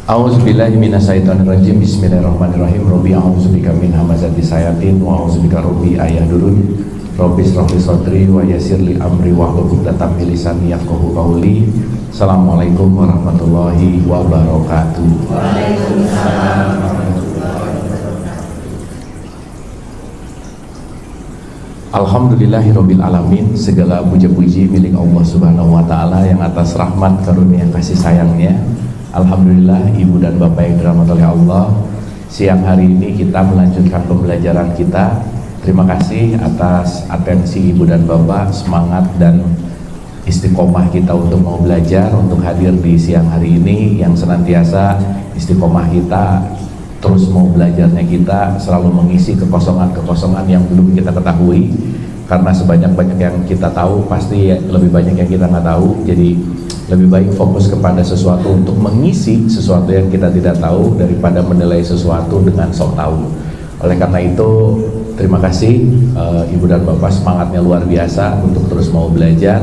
A'udzubillahi minasyaitonirrajim. Bismillahirrahmanirrahim. Rabbi a'udzubika min hamazati sayatin wa a'udzubika rabbi ayahdurun. Rabbi shrah li sadri wa yassir li amri wahlul 'uqdatam min lisani yafqahu qawli. Assalamualaikum warahmatullahi wabarakatuh. Waalaikumsalam warahmatullahi wabarakatuh. Alhamdulillahirabbil alamin. Segala puja-puji milik Allah Subhanahu wa taala yang atas rahmat karunia kasih sayangnya. Alhamdulillah, ibu dan bapak yang dirahmati oleh Allah, siang hari ini kita melanjutkan pembelajaran kita. Terima kasih atas atensi ibu dan bapak, semangat dan istiqomah kita untuk mau belajar, untuk hadir di siang hari ini, yang senantiasa istiqomah kita, terus mau belajarnya kita, selalu mengisi kekosongan-kekosongan yang belum kita ketahui. Karena sebanyak-banyak yang kita tahu, pasti lebih banyak yang kita nggak tahu. Jadi lebih baik fokus kepada sesuatu untuk mengisi sesuatu yang kita tidak tahu daripada menilai sesuatu dengan sok tahu. Oleh karena itu, terima kasih ibu dan bapak, semangatnya luar biasa untuk terus mau belajar.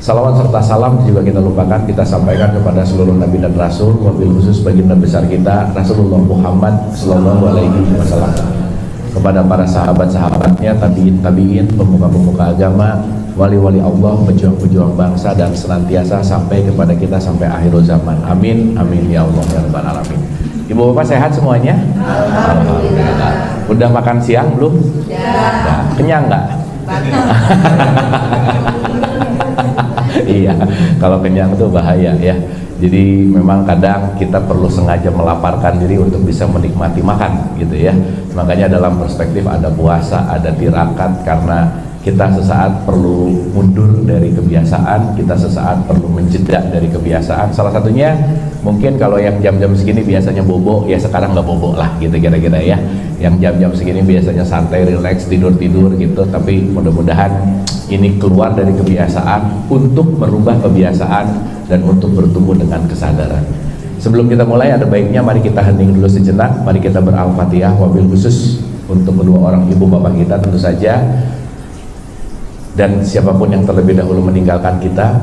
Salawat serta salam juga kita lupakan, kita sampaikan kepada seluruh nabi dan rasul, wabil khusus baginda besar kita Rasulullah Muhammad Sallallahu Alaihi Wasallam, kepada para sahabat-sahabatnya, tabiin, pemuka-pemuka agama, wali-wali Allah, pejuang-pejuang bangsa, dan senantiasa sampai kepada kita sampai akhir zaman. Amin, amin ya Allah ya Rabbal alamin. Ibu bapak sehat semuanya? Alhamdulillah. Udah makan siang belum? Ya. Kenyang nggak? Iya, kalau kenyang itu bahaya ya. Jadi memang kadang kita perlu sengaja melaparkan diri untuk bisa menikmati makan gitu ya. Makanya dalam perspektif ada puasa, ada tirakat, karena kita sesaat perlu mundur dari kebiasaan, kita sesaat perlu menjeda dari kebiasaan. Salah satunya mungkin kalau yang jam-jam segini biasanya bobo, ya sekarang nggak bobo lah gitu kira-kira ya. Yang jam-jam segini biasanya santai, relax, tidur-tidur gitu. Tapi mudah-mudahan ini keluar dari kebiasaan untuk merubah kebiasaan dan untuk bertumbuh dengan kesadaran. Sebelum kita mulai, ada baiknya mari kita hening dulu sejenak. Mari kita beral-fatihah, wabil khusus untuk kedua orang ibu bapak kita tentu saja, dan siapapun yang terlebih dahulu meninggalkan kita,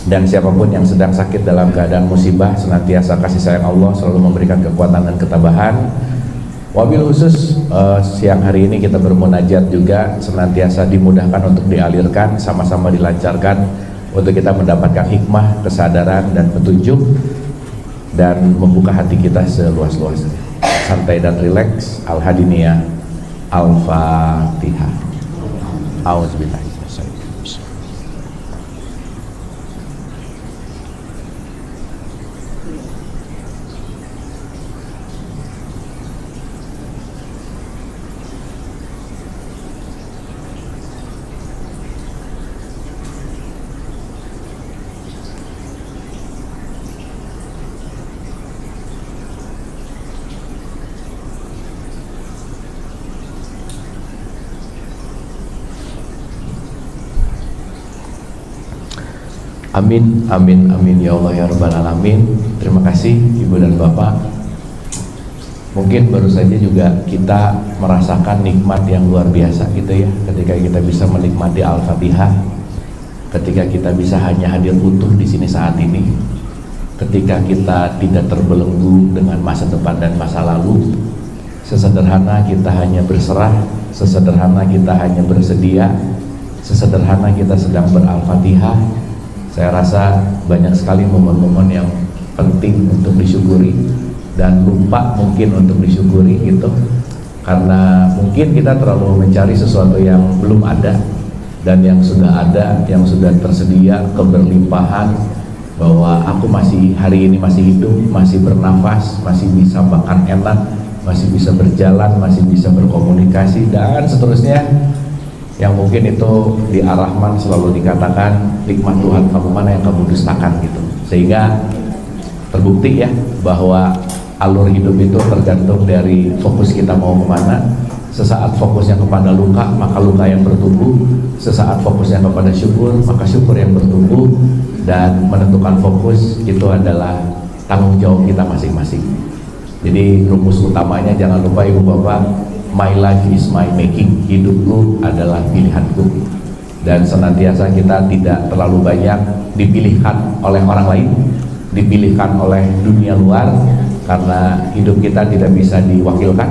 dan siapapun yang sedang sakit dalam keadaan musibah, senantiasa kasih sayang Allah selalu memberikan kekuatan dan ketabahan. Wabil khusus siang hari ini kita bermunajat juga, senantiasa dimudahkan untuk dialirkan, sama-sama dilancarkan untuk kita mendapatkan hikmah, kesadaran dan petunjuk, dan membuka hati kita seluas-luasnya. Santai dan rileks. Al-Hadiniyah. Al-Fatihah. Auzubillahi minasyaitonir rajim. Amin, amin, amin ya Allah ya Rabbal alamin. Terima kasih ibu dan bapak. Mungkin baru saja juga kita merasakan nikmat yang luar biasa gitu ya, ketika kita bisa menikmati Al-Fatihah, ketika kita bisa hanya hadir utuh di sini saat ini, ketika kita tidak terbelenggu dengan masa depan dan masa lalu. Sesederhana kita hanya berserah, sesederhana kita hanya bersedia, sesederhana kita sedang beral-Fatihah. Saya rasa banyak sekali momen-momen yang penting untuk disyukuri dan lupa mungkin untuk disyukuri gitu, karena mungkin kita terlalu mencari sesuatu yang belum ada, dan yang sudah ada, yang sudah tersedia, keberlimpahan, bahwa aku masih hari ini masih hidup, masih bernafas, masih bisa makan enak, masih bisa berjalan, masih bisa berkomunikasi, dan seterusnya. Yang mungkin itu di Ar-Rahman selalu dikatakan, nikmat Tuhan kamu mana yang kamu dustakan gitu. Sehingga terbukti ya bahwa alur hidup itu tergantung dari fokus kita mau kemana. Sesaat fokusnya kepada luka, maka luka yang bertumbuh. Sesaat fokusnya kepada syukur, maka syukur yang bertumbuh. Dan menentukan fokus itu adalah tanggung jawab kita masing-masing. Jadi rumus utamanya jangan lupa ibu bapak, my life is my making. Hidupku adalah pilihanku. Dan senantiasa kita tidak terlalu banyak dipilihkan oleh orang lain, dipilihkan oleh dunia luar, karena hidup kita tidak bisa diwakilkan,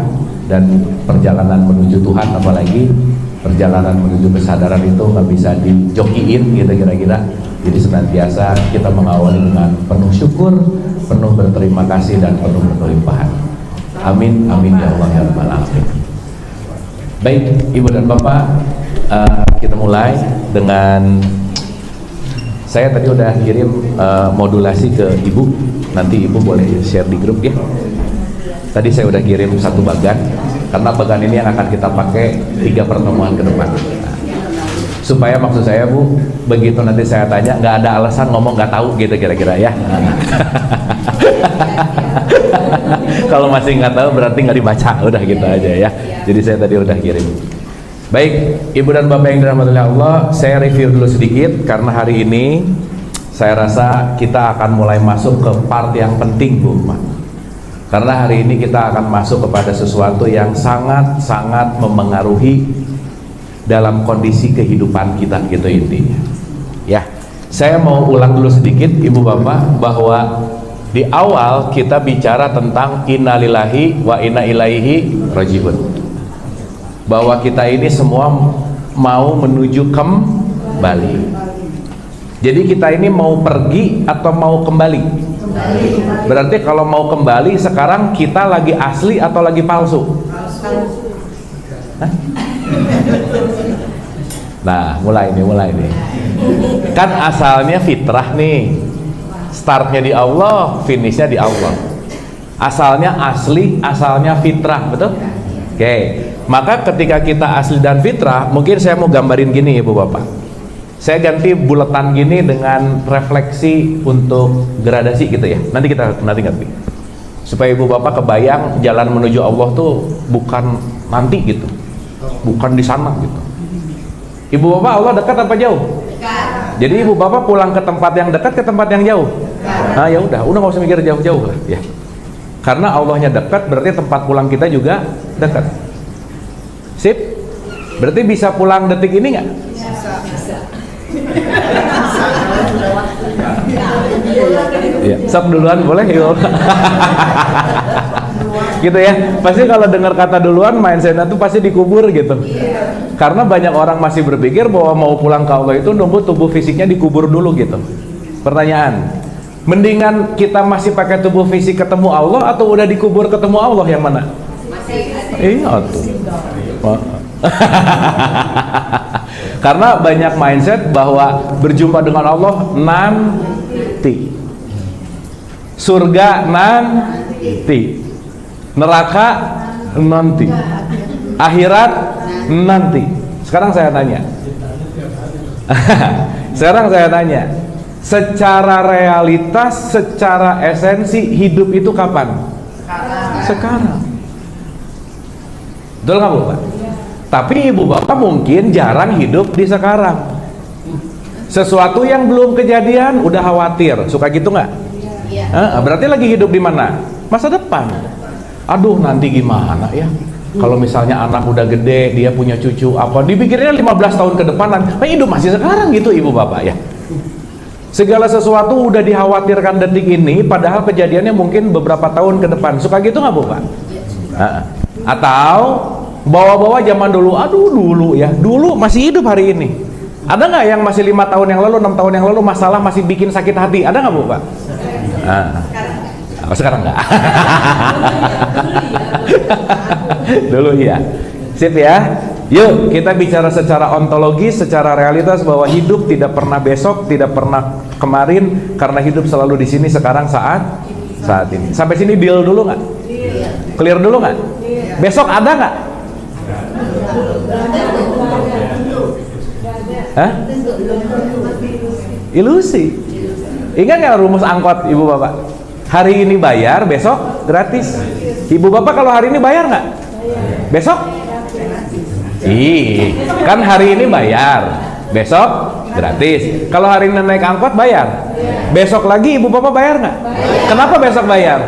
dan perjalanan menuju Tuhan, apalagi perjalanan menuju kesadaran itu nggak bisa dijokiin gitu kira-kira. Jadi senantiasa kita mengawali dengan penuh syukur, penuh berterima kasih, dan penuh berlimpahan. Amin, amin ya Allah ya Rabbal Alamin. Baik, Ibu dan Bapak, kita mulai dengan, saya tadi udah kirim modulasi ke Ibu, nanti Ibu boleh share di grup ya. Tadi saya udah kirim satu bagan, karena bagan ini yang akan kita pakai 3 pertemuan ke depan. Supaya maksud saya Bu, begitu nanti saya tanya nggak ada alasan ngomong nggak tahu gitu kira-kira ya. Kalau masih nggak tahu berarti nggak dibaca, udah gitu aja ya. Jadi saya tadi udah kirim. Baik, Ibu dan Bapak yang dirahmati Allah, saya review dulu sedikit karena hari ini saya rasa kita akan mulai masuk ke part yang penting Bu. Karena hari ini kita akan masuk kepada sesuatu yang sangat-sangat memengaruhi dalam kondisi kehidupan kita gitu intinya. Ya, saya mau ulang dulu sedikit Ibu Bapak, bahwa di awal kita bicara tentang innalillahi wa inna ilaihi rajiun, bahwa kita ini semua mau menuju kembali. Jadi kita ini mau pergi atau mau kembali? Berarti kalau mau kembali sekarang kita lagi asli atau lagi palsu? Hah? Nah, mulai nih. Kan asalnya fitrah nih. Startnya di Allah, finishnya di Allah. Asalnya asli, asalnya fitrah, betul? Oke. Maka ketika kita asli dan fitrah, mungkin saya mau gambarin gini Ibu Bapak. Saya ganti buletan gini dengan refleksi untuk gradasi gitu ya. Nanti ganti. Supaya Ibu Bapak kebayang jalan menuju Allah tuh bukan nanti gitu. Bukan di sana gitu. Ibu Bapak, Allah dekat apa jauh? Dekat. Jadi Ibu Bapak pulang ke tempat yang dekat, ke tempat yang jauh? Dekat. Nah ya udah nggak usah mikir jauh-jauh lah ya. Karena Allahnya dekat, berarti tempat pulang kita juga dekat. Sip? Berarti bisa pulang detik ini nggak? Bisa. Ya, sok duluan boleh yuk. Gitu ya, pasti kalau dengar kata duluan mindsetnya tuh pasti dikubur gitu. Karena banyak orang masih berpikir bahwa mau pulang ke Allah itu nunggu tubuh fisiknya dikubur dulu gitu. Pertanyaan, mendingan kita masih pakai tubuh fisik ketemu Allah atau udah dikubur ketemu Allah, yang mana? Iya tuh. Karena banyak mindset bahwa berjumpa dengan Allah nanti, surga nanti, neraka nanti, akhirat nanti. Sekarang saya tanya, secara realitas, secara esensi hidup itu kapan? Sekarang. Betul nggak Bu Pak? Tapi Ibu Bapak mungkin jarang hidup di sekarang. Sesuatu yang belum kejadian udah khawatir, suka gitu nggak? Berarti lagi hidup di mana? Masa depan. Aduh nanti gimana ya? Kalau misalnya anak udah gede, dia punya cucu apa, dipikirnya 15 tahun ke depan, hidup masih sekarang gitu Ibu Bapak ya. Segala sesuatu udah dikhawatirkan detik ini, padahal kejadiannya mungkin beberapa tahun ke depan. Suka gitu nggak Bu Pak? Atau bawa-bawa zaman dulu, aduh dulu ya, dulu masih hidup hari ini. Ada nggak yang masih 5 tahun yang lalu, 6 tahun yang lalu masalah masih bikin sakit hati? Ada nggak Bu Pak? Sekarang nggak. Dulu iya. Sip ya. Yuk kita bicara secara ontologis, secara realitas bahwa hidup tidak pernah besok, tidak pernah kemarin, karena hidup selalu di sini sekarang saat ini. Sampai sini deal dulu nggak? Clear dulu nggak? Besok ada nggak? Hah? Ilusi. Ingat nggak rumus angkot Ibu Bapak? Hari ini bayar, besok gratis. Ibu Bapak kalau hari ini bayar nggak? Besok? Kan hari ini bayar, besok gratis. Kalau hari ini naik angkot bayar, besok lagi Ibu Bapak bayar nggak? Kenapa besok bayar?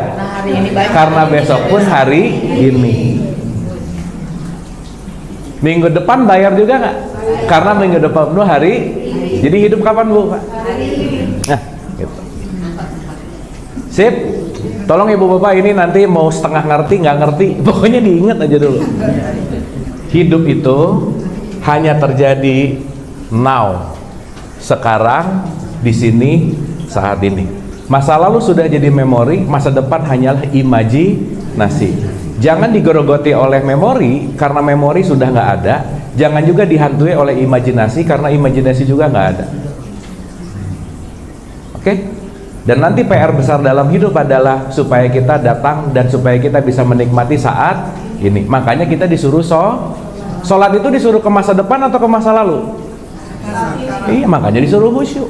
Karena besok pun hari ini. Minggu depan bayar juga nggak? Karena minggu depan pun hari. Jadi hidup kapan Bu Pak? Nah, gitu. Sip. Tolong ibu bapak ini nanti mau setengah ngerti nggak ngerti, pokoknya diingat aja dulu. Hidup itu hanya terjadi now, sekarang, di sini, saat ini. Masa lalu sudah jadi memori, masa depan hanyalah imajinasi. Jangan digerogoti oleh memori, karena memori sudah nggak ada. Jangan juga dihantui oleh imajinasi, karena imajinasi juga nggak ada. Oke? Dan nanti PR besar dalam hidup adalah supaya kita datang dan supaya kita bisa menikmati saat ini. Makanya kita disuruh sholat itu disuruh ke masa depan atau ke masa lalu? Iya, makanya disuruh khusyuk.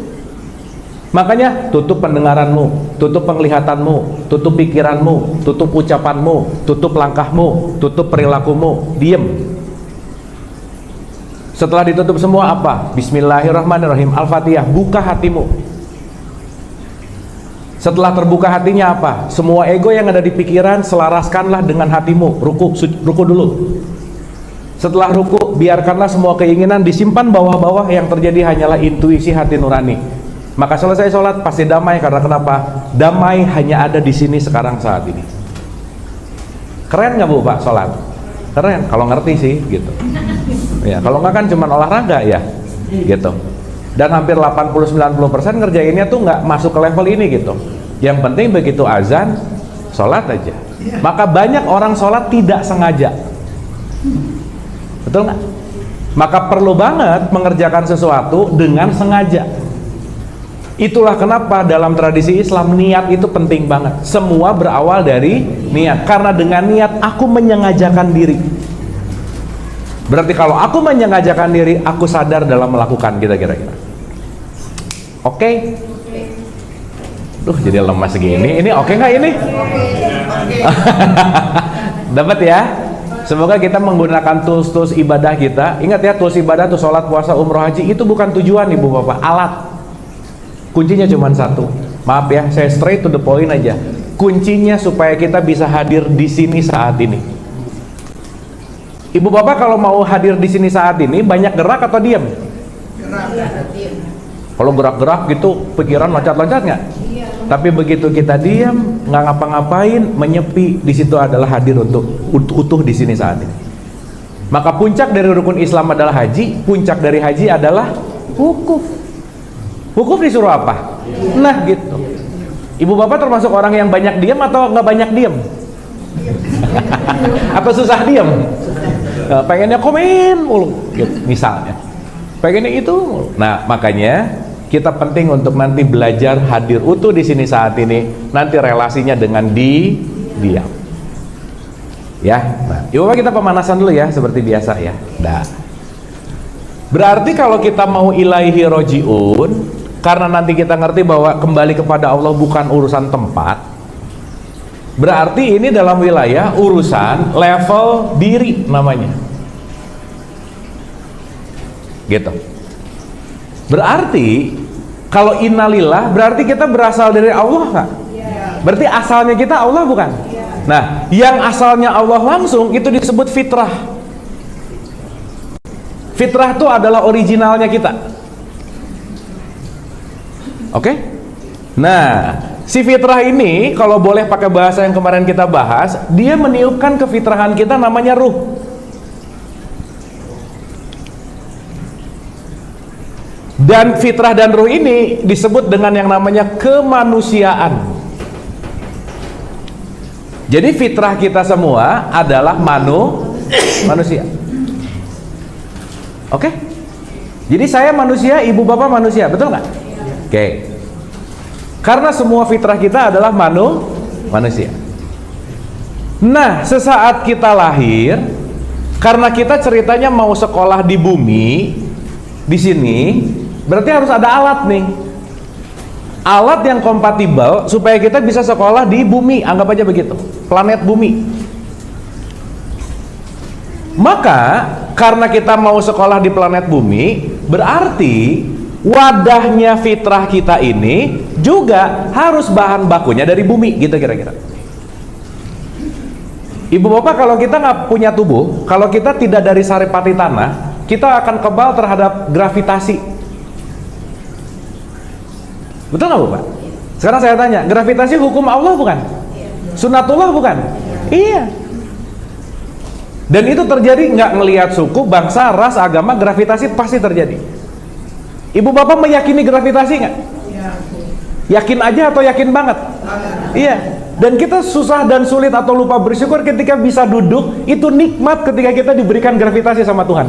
Makanya tutup pendengaranmu, tutup penglihatanmu, tutup pikiranmu, tutup ucapanmu, tutup langkahmu, tutup perilakumu, diem. Setelah ditutup semua apa? Bismillahirrahmanirrahim, Al-Fatihah, buka hatimu. Setelah terbuka hatinya apa? Semua ego yang ada di pikiran selaraskanlah dengan hatimu. Ruku dulu. Setelah ruku, biarkanlah semua keinginan disimpan bawah-bawah, yang terjadi hanyalah intuisi hati nurani. Maka selesai sholat pasti damai, karena kenapa? Damai hanya ada di sini sekarang saat ini. Keren nggak Bu Pak sholat? Keren, kalau ngerti sih gitu. Ya, kalau nggak kan cuma olahraga ya, gitu. Dan hampir 80-90% ngerjainnya tuh nggak masuk ke level ini gitu. Yang penting begitu azan, sholat aja. Maka banyak orang sholat tidak sengaja. Betul nggak? Maka perlu banget mengerjakan sesuatu dengan sengaja. Itulah kenapa dalam tradisi Islam niat itu penting banget. Semua berawal dari niat. Karena dengan niat aku menyengajakan diri. Berarti kalau aku menyengajakan diri, aku sadar dalam melakukan kira-kira. Oke? Duh, jadi lemas segini. Ini oke nggak ini? Dapat ya? Semoga kita menggunakan tools-tools ibadah kita. Ingat ya, tools ibadah tuh sholat, puasa, umroh, haji itu bukan tujuan ibu bapak, alat. Kuncinya cuma satu. Maaf ya, saya straight to the point aja. Kuncinya supaya kita bisa hadir di sini saat ini. Ibu bapak kalau mau hadir di sini saat ini, banyak gerak atau diam? Gerak. Kalau gerak-gerak gitu, pikiran loncat-loncat nggak? Iya. Tapi begitu kita diam, nggak ngapa-ngapain, menyepi, di situ adalah hadir untuk utuh di sini saat ini. Maka puncak dari rukun Islam adalah haji, puncak dari haji adalah wukuf. Wukuf disuruh apa? Nah gitu. Ibu bapak termasuk orang yang banyak diam atau nggak banyak diam? Atau susah diam? Pengennya komen mulu gitu, misalnya pengennya itu mulu. Nah makanya kita penting untuk nanti belajar hadir utuh di sini saat ini, nanti relasinya dengan diam ya. Nah ibu bapak kita pemanasan dulu ya seperti biasa ya. Nah berarti kalau kita mau ilaihi rojiun, karena nanti kita ngerti bahwa kembali kepada Allah bukan urusan tempat, berarti ini dalam wilayah urusan level diri namanya gitu. Berarti kalau innalillah berarti kita berasal dari Allah nggak? Berarti asalnya kita Allah bukan? Nah yang asalnya Allah langsung itu disebut fitrah. Fitrah itu adalah originalnya kita. Oke? Nah si fitrah ini kalau boleh pakai bahasa yang kemarin kita bahas, dia meniupkan kefitrahan kita namanya ruh. Dan fitrah dan ruh ini disebut dengan yang namanya kemanusiaan. Jadi fitrah kita semua adalah manusia. Oke? Jadi saya manusia, ibu bapak manusia, betul nggak? Oke. Karena semua fitrah kita adalah manusia. Nah, sesaat kita lahir, karena kita ceritanya mau sekolah di bumi, di sini, berarti harus ada alat nih. Alat yang kompatibel supaya kita bisa sekolah di bumi, anggap aja begitu, planet bumi. Maka, karena kita mau sekolah di planet bumi, berarti wadahnya fitrah kita ini juga harus bahan bakunya dari bumi, gitu kira-kira. Ibu bapak, kalau kita nggak punya tubuh, kalau kita tidak dari saripati tanah, kita akan kebal terhadap gravitasi. Betul nggak Bapak? Sekarang saya tanya, gravitasi hukum Allah bukan? Sunatullah bukan? Iya. Dan itu terjadi nggak ngelihat suku, bangsa, ras, agama, gravitasi pasti terjadi. Ibu bapak meyakini gravitasi nggak? Yakin aja atau yakin banget? Iya. Dan kita susah dan sulit atau lupa bersyukur ketika bisa duduk, itu nikmat ketika kita diberikan gravitasi sama Tuhan.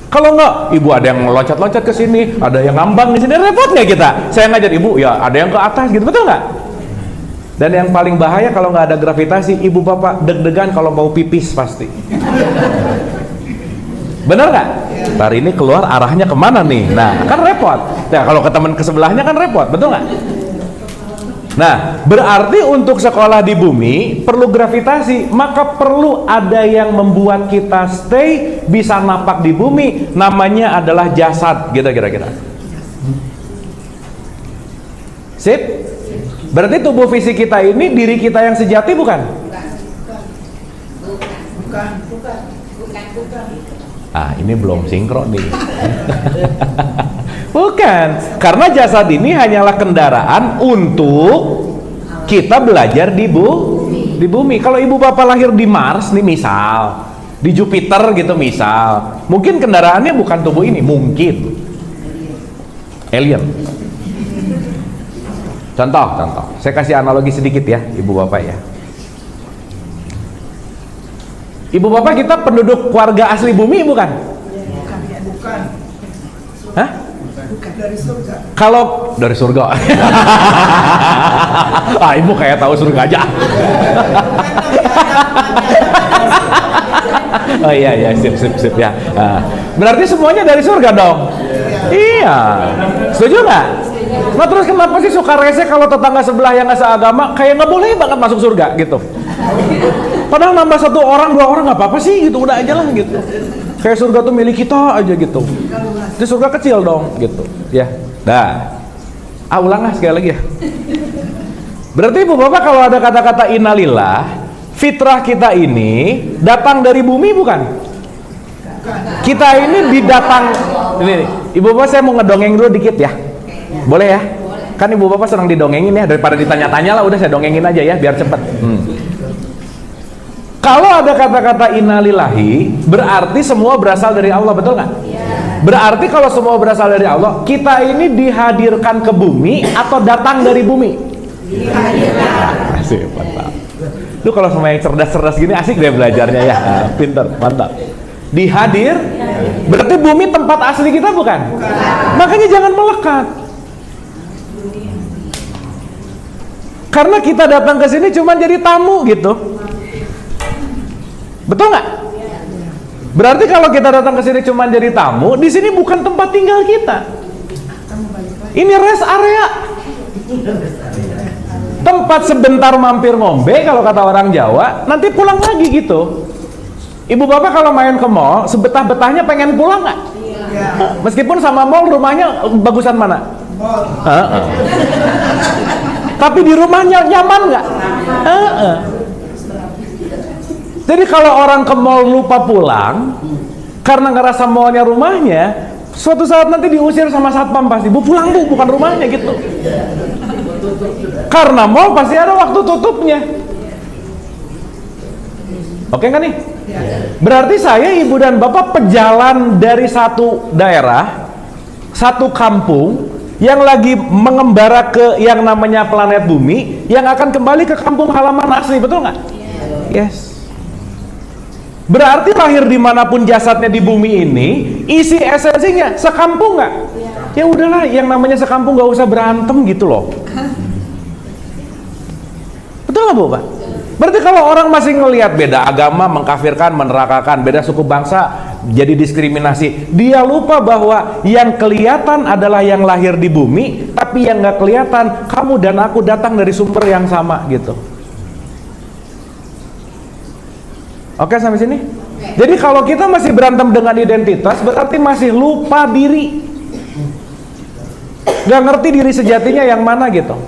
Kalau nggak, ibu ada yang loncat-loncat ke sini, ada yang ngambang di sini, repot nggak kita? Saya ngajar ibu, ya ada yang ke atas gitu, betul nggak? Dan yang paling bahaya kalau nggak ada gravitasi, ibu bapak deg-degan kalau mau pipis pasti. Bener nggak? Hari ini keluar arahnya kemana nih? Nah, kan repot. Nah, kalau ke teman ke sebelahnya kan repot, betul nggak? Nah, berarti untuk sekolah di bumi perlu gravitasi, maka perlu ada yang membuat kita stay, bisa napak di bumi, namanya adalah jasad, gitu kira-kira. Sip? Berarti tubuh fisik kita ini diri kita yang sejati bukan? Ah, ini belum sinkron nih. Bukan, karena jasad ini hanyalah kendaraan untuk kita belajar di bumi. Kalau ibu bapak lahir di Mars nih misal, di Jupiter gitu misal, mungkin kendaraannya bukan tubuh ini, mungkin alien. Contoh, saya kasih analogi sedikit ya, ibu bapak ya. Ibu bapak kita penduduk keluarga asli bumi bukan? Bukan. Hah? Bukan dari surga. Kalau dari surga. Ah, ibu kayak tahu surga aja. Oh iya, sip ya. Berarti semuanya dari surga dong. Iya. Setuju nggak? Nah terus kenapa sih suka rese kalau tetangga sebelah yang nggak seagama kayak nggak boleh banget masuk surga gitu? Padahal nambah 1 orang 2 orang nggak apa-apa sih gitu, udah aja lah gitu. Kayak surga tuh milik kita aja gitu. Di surga kecil dong gitu ya. Nah, ulang lah sekali lagi ya. Berarti ibu bapak kalau ada kata-kata innalillah, fitrah kita ini datang dari bumi bukan? Kita ini didatang ini, ibu bapak saya mau ngedongeng dulu dikit ya. Boleh ya? Kan ibu bapak senang didongengin ya, daripada ditanya-tanya lah udah saya dongengin aja ya biar cepet. Kalau ada kata-kata innalillahi, berarti semua berasal dari Allah, betul nggak? Berarti kalau semua berasal dari Allah, kita ini dihadirkan ke bumi atau datang dari bumi? Dihadirkan. Asik, mantap. Lu kalau sama yang cerdas-cerdas gini asik deh belajarnya ya. Pinter, mantap. Dihadir, berarti bumi tempat asli kita bukan? Makanya jangan melekat. Karena kita datang ke sini cuma jadi tamu gitu. Betul nggak? Berarti kalau kita datang ke sini cuma jadi tamu, di sini bukan tempat tinggal kita. Ini rest area. Tempat sebentar mampir ngombe kalau kata orang Jawa, nanti pulang lagi gitu. Ibu bapak kalau main ke mall, sebetah-betahnya pengen pulang nggak? Meskipun sama mall rumahnya bagusan mana? Tapi di rumahnya nyaman nggak? Jadi kalau orang ke mall lupa pulang karena ngerasa mallnya rumahnya, suatu saat nanti diusir sama satpam pasti, bu pulang bu, bukan rumahnya gitu. Karena mall pasti ada waktu tutupnya. Oke nggak nih? Berarti saya, ibu dan bapak pejalan dari satu daerah, satu kampung yang lagi mengembara ke yang namanya planet bumi, yang akan kembali ke kampung halaman asli, betul nggak? Yes. Berarti lahir dimanapun jasadnya di bumi ini, isi esensinya sekampung nggak? Ya udahlah, yang namanya sekampung nggak usah berantem gitu loh. Betul nggak bu pak? Berarti kalau orang masih ngelihat beda agama, mengkafirkan, menerakakan, beda suku bangsa, jadi diskriminasi, dia lupa bahwa yang kelihatan adalah yang lahir di bumi, tapi yang nggak kelihatan, kamu dan aku datang dari sumber yang sama gitu. Oke sampai sini? Jadi kalau kita masih berantem dengan identitas, berarti masih lupa diri. Gak ngerti diri sejatinya yang mana gitu.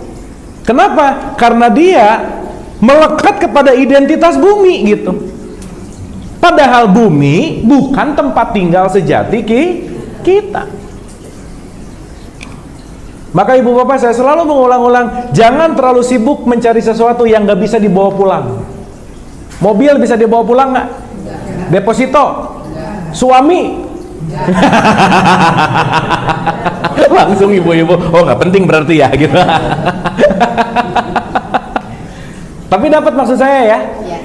Kenapa? Karena dia melekat kepada identitas bumi gitu. Padahal bumi bukan tempat tinggal sejati kita. Maka ibu bapak, saya selalu mengulang-ulang, jangan terlalu sibuk mencari sesuatu yang gak bisa dibawa pulang. Mobil bisa dibawa pulang nggak? Deposito? Suami? Langsung ibu-ibu, oh nggak penting berarti ya gitu. Tapi dapat maksud saya ya.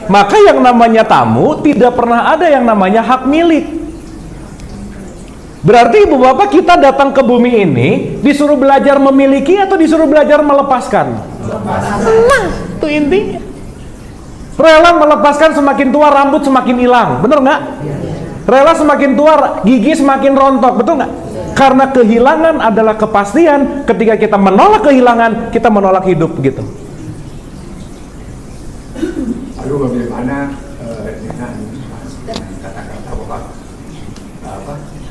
Maka yang namanya tamu tidak pernah ada yang namanya hak milik. Berarti ibu bapak, kita datang ke bumi ini disuruh belajar memiliki atau disuruh belajar melepaskan? Nah, itu intinya. Rela melepaskan, semakin tua rambut semakin hilang, bener nggak? Rela semakin tua gigi semakin rontok, betul nggak? Karena kehilangan adalah kepastian. Ketika kita menolak kehilangan, kita menolak hidup, gitu. Lalu bagaimana dengan kata-kata Bapak,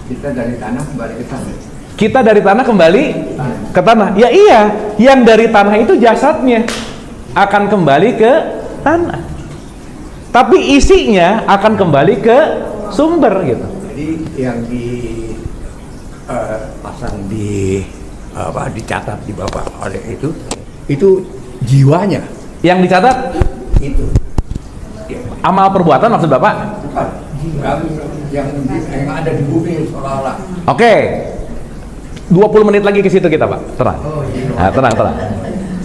kita dari tanah kembali ke tanah? Kita dari tanah kembali ke tanah. Ya iya, yang dari tanah itu jasadnya akan kembali ke tanah. Tapi isinya akan kembali ke sumber gitu. Jadi yang dipasang dicatat di Bapak oleh itu jiwanya. Yang dicatat Itu. amal perbuatan maksud Bapak? Bukan. Yang ada di bumi seolah-olah. Oke. 20 menit lagi ke situ kita, Pak. Tenang. Nah, tenang.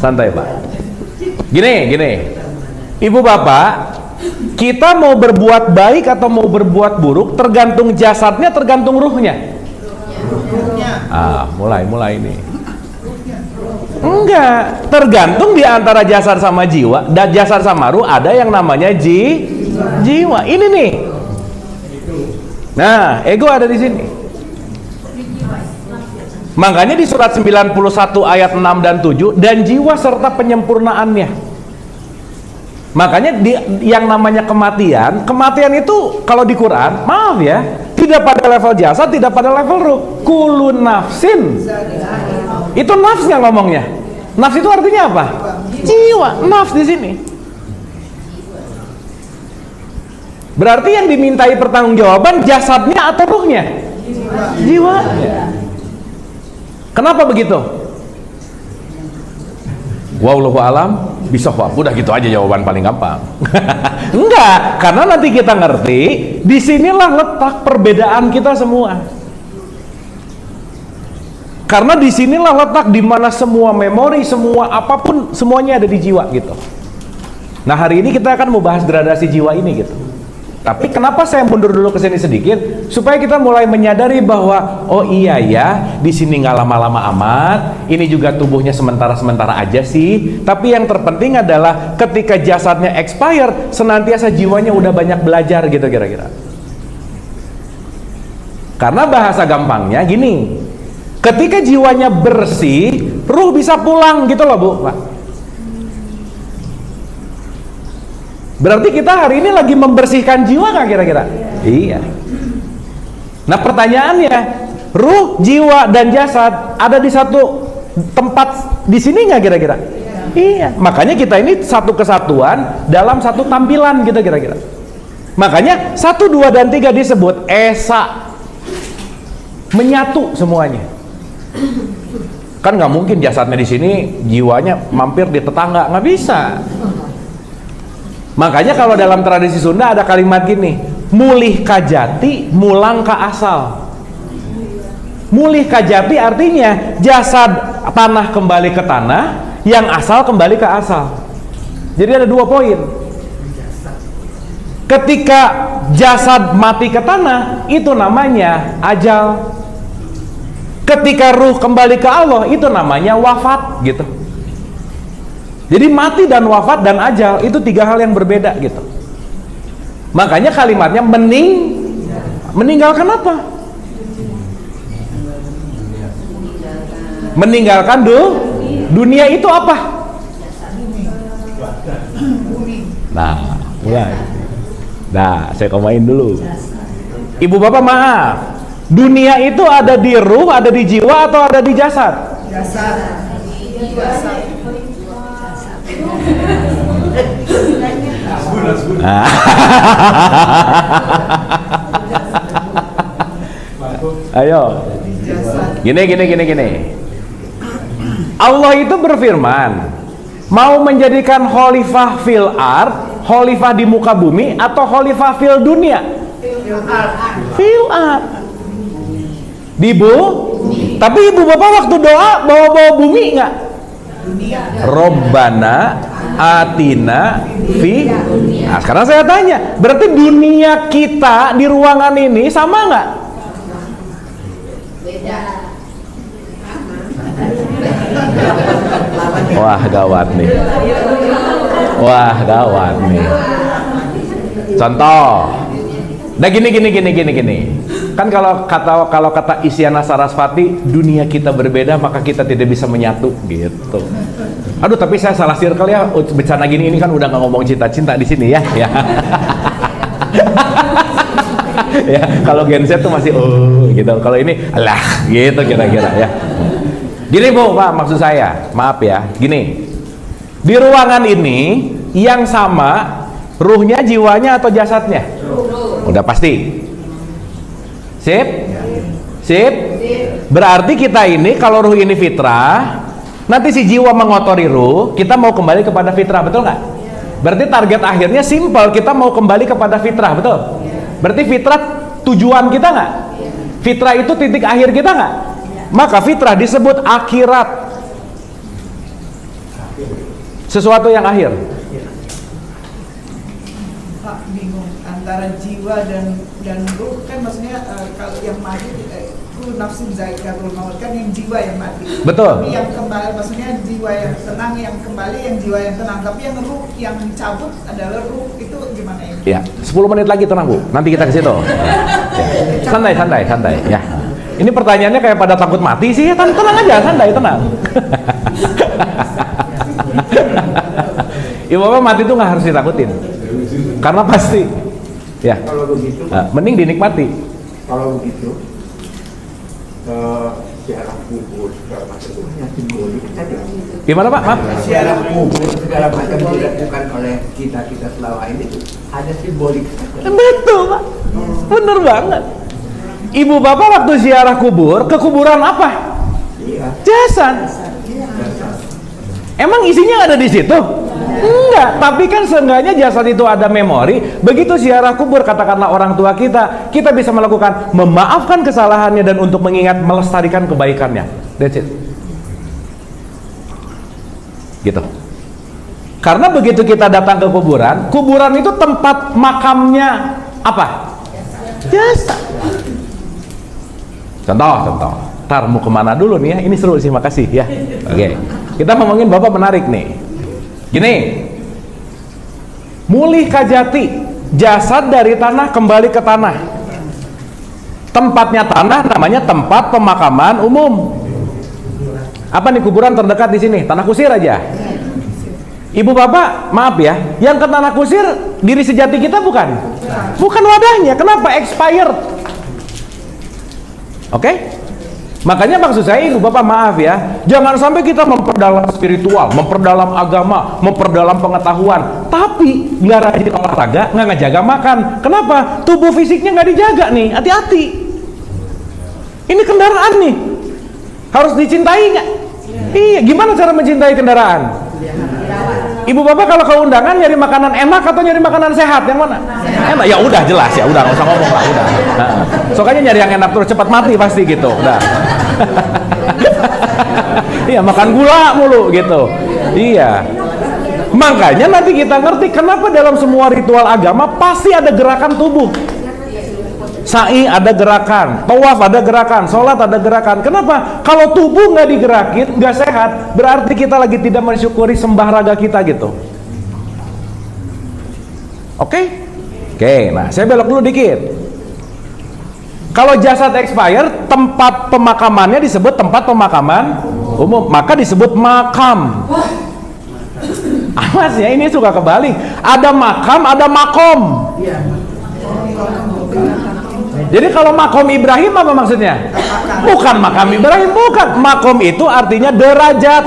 Santai, Pak. Gini. Ibu Bapak, kita mau berbuat baik atau mau berbuat buruk tergantung jasadnya, tergantung ruhnya. Mulai ini. Enggak, tergantung di antara jasad sama jiwa. Dan jasad sama ruh ada yang namanya jiwa. Ini nih. Nah, ego ada di sini. Makanya di surat 91 ayat 6 dan 7, dan jiwa serta penyempurnaannya. Makanya yang namanya kematian itu kalau di Quran, maaf ya, tidak pada level jasad, tidak pada level ruh. Kullu nafsin. Itu nafsnya ngomongnya. Nafs itu artinya apa? Jiwa, nafs di sini. Berarti yang dimintai pertanggungjawaban jasadnya atau ruhnya? Jiwa. Kenapa begitu? Wallahu alam bisawab. Udah gitu aja jawaban paling gampang. Enggak, karena nanti kita ngerti, disinilah letak perbedaan kita semua. Karena disinilah letak dimana semua memori, semua apapun, semuanya ada di jiwa gitu. Nah hari ini kita akan membahas gradasi jiwa ini gitu. Tapi kenapa saya mundur dulu ke sini sedikit, supaya kita mulai menyadari bahwa oh iya ya, di sini nggak lama-lama amat, ini juga tubuhnya sementara-sementara aja sih. Tapi yang terpenting adalah ketika jasadnya expire, senantiasa jiwanya udah banyak belajar gitu kira-kira. Karena bahasa gampangnya gini, ketika jiwanya bersih, ruh bisa pulang gitu loh Bu, Pak. Berarti kita hari ini lagi membersihkan jiwa nggak kira-kira? Iya. Nah pertanyaannya, ruh, jiwa, dan jasad ada di satu tempat di sini nggak kira-kira? Iya. Makanya kita ini satu kesatuan dalam satu tampilan gitu kira-kira. Makanya 1, 2, dan 3 disebut esa, menyatu semuanya. Kan nggak mungkin jasadnya di sini, jiwanya mampir di tetangga, nggak bisa. Makanya kalau dalam tradisi Sunda ada kalimat gini, mulih kajati, mulang ka asal. Mulih kajati artinya jasad tanah kembali ke tanah, yang asal kembali ke asal. Jadi ada 2 poin. Ketika jasad mati ke tanah, itu namanya ajal. Ketika ruh kembali ke Allah, itu namanya wafat gitu. Jadi mati dan wafat dan ajal itu 3 hal yang berbeda gitu. Makanya kalimatnya meninggalkan apa? Meninggalkan dunia itu apa? Nah, mulai. Nah, saya komain dulu. Ibu bapak maaf, dunia itu ada di ruh, ada di jiwa, atau ada di jasad? Jasad. Ayo. Gini. Allah itu berfirman, mau menjadikan khalifah fil ard, khalifah di muka bumi, atau khalifah fil dunia? Fil ard. Di bumi. Tapi ibu bapak waktu doa bawa-bawa bumi nggak? Robbana atina fi. Nah, sekarang saya tanya, berarti dunia kita di ruangan ini sama nggak? Wah gawat nih. Wah gawat nih. Contoh. Nah gini. Kan kalau kata Isyana Sarasvati, dunia kita berbeda maka kita tidak bisa menyatu gitu. Aduh, tapi saya salah circle ya. Bencana gini ini kan udah nggak ngomong cinta-cinta di sini ya. Ya. Ya, kalau Gen Z tuh masih gitu. Kalau ini alah gitu kira-kira ya. Gini Bu, Pak, maksud saya, maaf ya. Gini. Di ruangan ini yang sama ruhnya, jiwanya atau jasadnya? Udah pasti. Sip? Sip? Berarti kita ini kalau ruh ini fitrah, nanti si jiwa mengotori ruh, kita mau kembali kepada fitrah, betul nggak? Berarti target akhirnya simple, kita mau kembali kepada fitrah, betul? Berarti fitrah tujuan kita nggak? Fitrah itu titik akhir kita nggak? Maka fitrah disebut akhirat, sesuatu yang akhir. Pak, bingung antara jiwa dan ruh, kan maksudnya kalau yang mati itu nafsu zaikatul maut, kan yang jiwa yang mati. Betul. Tapi yang kembali maksudnya jiwa yang tenang, yang kembali yang jiwa yang tenang. Tapi yang ruh yang dicabut adalah ruh, itu gimana ya? Ya, 10 menit lagi tenang Bu. Nanti kita ke situ. Ya. Santai ya. Ini pertanyaannya kayak pada takut mati sih. Tenang aja, santai, tenang. Ibu bapak mati itu nggak harus ditakutin, karena pasti. Ya. Kalau begitu, Mending dinikmati. kalau begitu, ziarah kubur segala macam itu hanya simbolik saja. Gimana Pak? Maaf. Ziarah kubur segala macam dilakukan oleh kita selama ini ada simbolik saja. Betul Pak. Bener banget. Ibu bapak waktu ziarah kubur, ke kuburan apa? Iya. Jasad. Emang isinya ada di situ? Enggak, tapi kan seenggaknya jasad itu ada memori. Begitu ziarah kubur, katakanlah orang tua kita bisa melakukan memaafkan kesalahannya dan untuk mengingat melestarikan kebaikannya. That's it. Gitu. Karena begitu kita datang ke kuburan itu tempat makamnya apa? Jasad. Contoh. Ntar mau kemana dulu nih ya? Ini seru sih, makasih ya. Oke. Kita ngomongin bapak menarik nih. Gini, mulih kajati, jasad dari tanah kembali ke tanah. Tempatnya tanah namanya tempat pemakaman umum. Apa nih kuburan terdekat di sini? Tanah kusir aja. Ibu bapak, maaf ya, yang ke tanah kusir diri sejati kita bukan? Bukan wadahnya. Kenapa? Expired. Oke? Makanya maksud saya, ibu bapak maaf ya, jangan sampai kita memperdalam spiritual, memperdalam agama, memperdalam pengetahuan, tapi nggak rajin olahraga, nggak ngejaga makan. Kenapa? Tubuh fisiknya nggak dijaga nih, hati-hati. Ini kendaraan nih, harus dicintai nggak? Iya, gimana cara mencintai kendaraan? Ibu bapak kalau ke undangan nyari makanan enak atau nyari makanan sehat, yang mana? Enak. Ya udah jelas ya, udah nggak usah ngomong lah, udah. Soalnya nyari yang enak terus cepat mati pasti gitu, udah. Iya, makan gula mulu gitu. Iya. Makanya nanti kita ngerti kenapa dalam semua ritual agama pasti ada gerakan tubuh. Sa'i ada gerakan, tawaf ada gerakan, sholat ada gerakan. Kenapa? Kalau tubuh nggak digerakin, nggak sehat, berarti kita lagi tidak mensyukuri sembah raga kita gitu. Oke? Oke, nah saya belok dulu dikit. Kalau jasad expired, tempat pemakamannya disebut tempat pemakaman umum, maka disebut makam. Awas ya, ini suka kebalik. Ada makam, ada makom. Jadi kalau makom Ibrahim apa maksudnya? Bukan makam Ibrahim, bukan. Makom itu artinya derajat.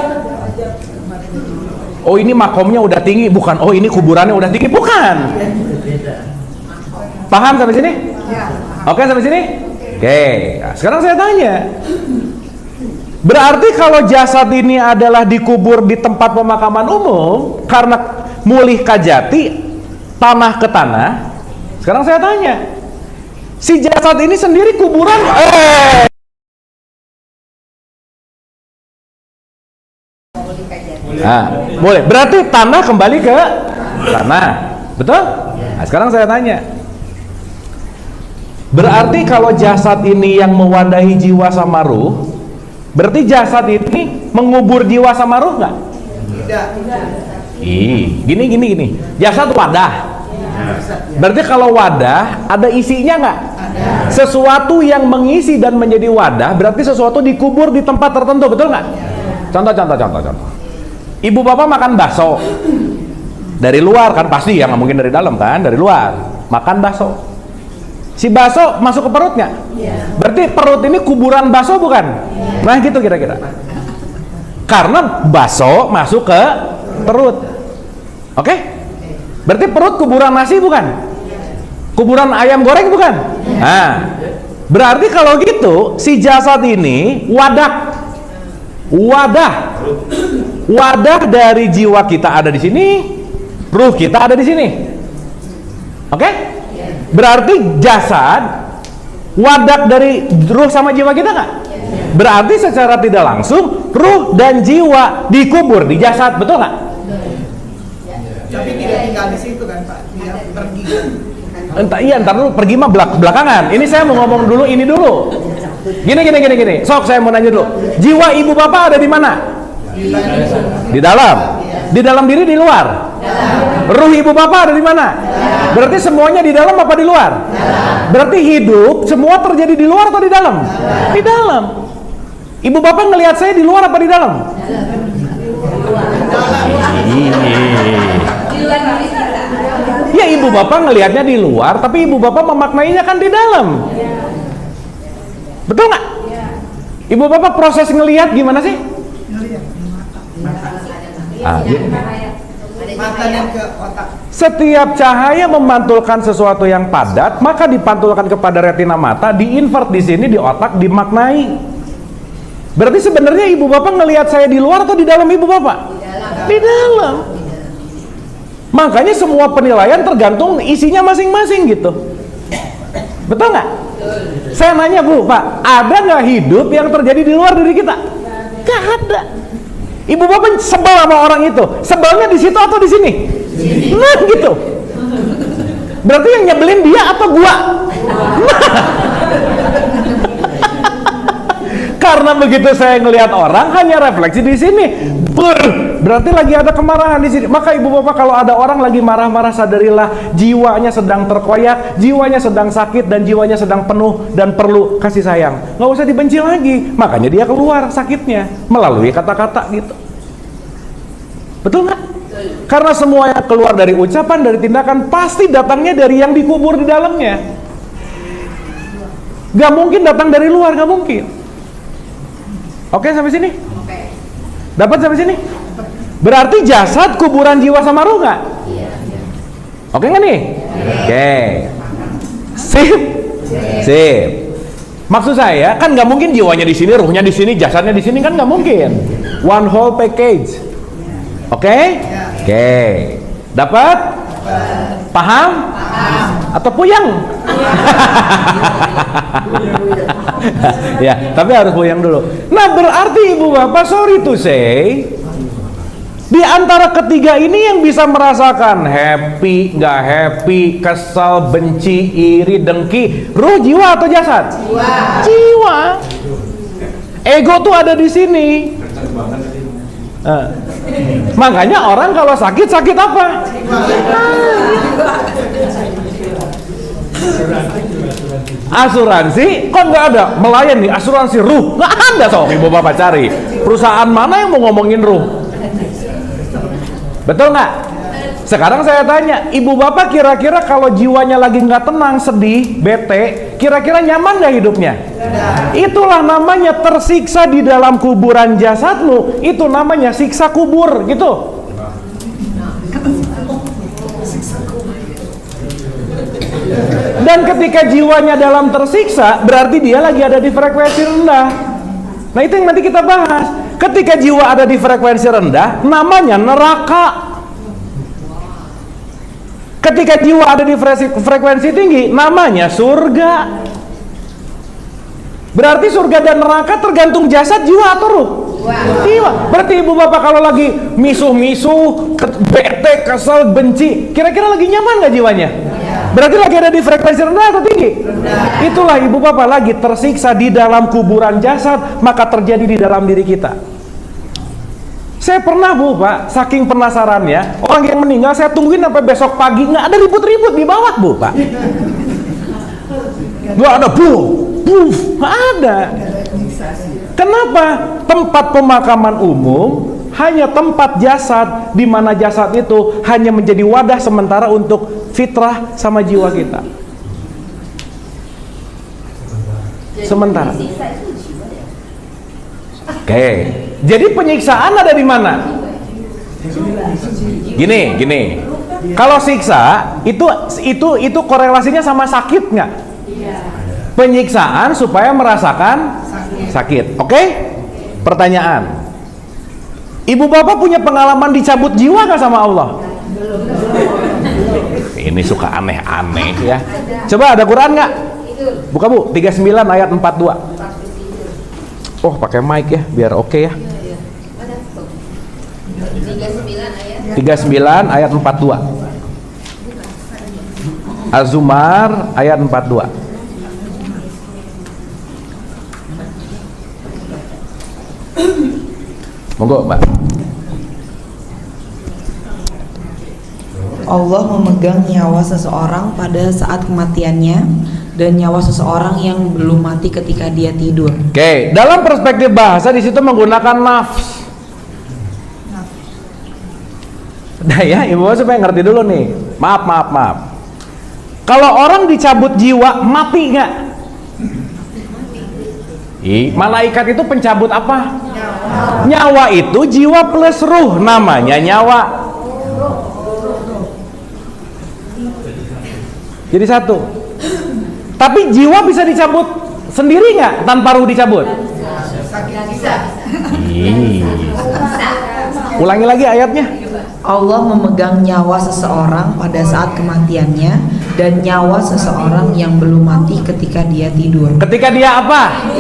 Oh ini makomnya udah tinggi, bukan. Oh ini kuburannya udah tinggi, bukan. Paham sampai sini? Oke sampai sini? Oke. Nah, sekarang saya tanya, Berarti kalau jasad ini adalah dikubur di tempat pemakaman umum karena mulih kajati, tanah ke tanah. Sekarang saya tanya, si jasad ini sendiri kuburan boleh. Berarti tanah kembali ke tanah. Betul? Nah, sekarang saya tanya, berarti kalau jasad ini yang mewadahi jiwa sama ruh, berarti jasad ini mengubur jiwa sama ruh nggak? Tidak. Gini. Jasad wadah. Berarti kalau wadah ada isinya nggak? Sesuatu yang mengisi dan menjadi wadah, berarti sesuatu dikubur di tempat tertentu, betul nggak? Contoh. Ibu bapak makan bakso dari luar kan, pasti ya, nggak mungkin dari dalam kan, dari luar makan bakso. Si bakso masuk ke perut nggak? Berarti perut ini kuburan bakso bukan? Nah gitu kira-kira. Karena bakso masuk ke perut. Oke? Berarti perut kuburan nasi bukan? Kuburan ayam goreng bukan? Nah, berarti kalau gitu si jasad ini wadah dari jiwa kita ada di sini, ruh kita ada di sini. Oke? Berarti jasad wadah dari ruh sama jiwa kita nggak? Berarti secara tidak langsung ruh dan jiwa dikubur di jasad, betul nggak? Tapi tidak tinggal di situ kan Pak, dia pergi. Entar dulu, pergi mah belakangan. Ini saya mau ngomong dulu ini dulu. Gini. Sok saya mau nanya dulu. Jiwa ibu bapak ada di mana? Di dalam. Di dalam diri, di luar. Ruh ibu bapak ada di mana? Berarti semuanya di dalam apa di luar? Berarti hidup semua terjadi di luar atau di dalam? Di dalam. Ibu bapak ngelihat saya di luar apa di dalam? Ya ibu bapak ngelihatnya di luar, tapi ibu bapak memaknainya kan di dalam. Betul nggak? Ibu bapak proses ngelihat gimana sih? Mata dan ke otak. Setiap cahaya memantulkan sesuatu yang padat, maka dipantulkan kepada retina mata, diinvert di sini di otak, dimaknai. Berarti sebenarnya ibu bapak ngelihat saya di luar atau di dalam ibu bapak? Di dalam. Makanya semua penilaian tergantung isinya masing-masing gitu. Betul nggak? Saya nanya Bu, Pak, ada nggak hidup yang terjadi di luar diri kita? Nggak ada. Ibu bapak sebel sama orang itu, sebelnya di situ atau di sini? Nah gitu. Berarti yang nyebelin dia atau gua? Karena begitu saya ngelihat orang hanya refleksi di sini. Berarti lagi ada kemarahan di sini. Maka ibu bapak kalau ada orang lagi marah-marah, sadarilah jiwanya sedang terkoyak, jiwanya sedang sakit, dan jiwanya sedang penuh dan perlu kasih sayang. Nggak usah dibenci lagi. Makanya dia keluar sakitnya melalui kata-kata gitu. Betul nggak? Karena semua yang keluar dari ucapan, dari tindakan pasti datangnya dari yang dikubur di dalamnya. Gak mungkin datang dari luar, gak mungkin. Oke sampai sini? Dapat sampai sini? Berarti jasad kuburan jiwa sama ruh nggak? Oke nggak nih? Oke. Sip. Maksud saya kan nggak mungkin jiwanya di sini, ruhnya di sini, jasadnya di sini, kan nggak mungkin. One whole package. Oke? Dapat? Paham? Atau puyeng? Ya, tapi harus puyeng dulu. Nah, berarti ibu bapak, sorry to say, di antara ketiga ini yang bisa merasakan happy, nggak happy, kesal, benci, iri, dengki, ruh, jiwa atau jasad? Jiwa. Ego tuh ada di sini. Makanya orang kalau sakit apa? Asuransi kok nggak ada? Melayani asuransi ruh nggak ada. Sok ibu bapak cari perusahaan mana yang mau ngomongin ruh. Betul nggak? Sekarang saya tanya, ibu bapak kira-kira kalau jiwanya lagi nggak tenang, sedih, bete, kira-kira nyaman nggak hidupnya? Itulah namanya tersiksa di dalam kuburan jasadmu. Itu namanya siksa kubur, gitu. Dan ketika jiwanya dalam tersiksa, berarti dia lagi ada di frekuensi rendah. Nah itu yang nanti kita bahas. Ketika jiwa ada di frekuensi rendah, namanya neraka. Ketika jiwa ada di frekuensi tinggi, namanya surga. Berarti surga dan neraka tergantung jasad, jiwa atau ruh? Jiwa. Berarti ibu bapak kalau lagi misuh-misuh, bete, kesel, benci, kira-kira lagi nyaman nggak jiwanya? Berarti lagi ada di frekuensi rendah atau tinggi? Itulah ibu bapak lagi tersiksa di dalam kuburan jasad, maka terjadi di dalam diri kita. Saya pernah bu pak, saking penasarannya, orang yang meninggal saya tungguin sampai besok pagi, nggak ada ribut-ribut di bawah bu pak. Nggak ada nggak ada. Kenapa? Tempat pemakaman umum hanya tempat jasad, di mana jasad itu hanya menjadi wadah sementara untuk fitrah sama jiwa kita. Sementara. Oke. Jadi penyiksaan ada di mana? Gini. Kalau siksa itu korelasinya sama sakit nggak? Penyiksaan supaya merasakan sakit. Oke? Pertanyaan. Ibu bapak punya pengalaman dicabut jiwa nggak sama Allah? Ini suka aneh-aneh ya. Coba ada Quran nggak? Buka bu, 39 ayat 42. Oh pakai mic ya, biar oke ya. 39 ayat 42. Az-Zumar ayat 42. Monggo, Mbak. Allah memegang nyawa seseorang pada saat kematiannya dan nyawa seseorang yang belum mati ketika dia tidur. Oke, dalam perspektif bahasa di situ menggunakan nafs. Nah ya, ibu supaya ngerti dulu nih. Maaf. Kalau orang dicabut jiwa, mati nggak? Malaikat itu pencabut apa? Nyawa itu jiwa plus ruh, namanya nyawa. Jadi satu. Tapi jiwa bisa dicabut sendiri nggak tanpa ruh dicabut? Ulangi lagi ayatnya. Allah memegang nyawa seseorang pada saat kematiannya dan nyawa seseorang yang belum mati ketika dia tidur. Ketika dia apa?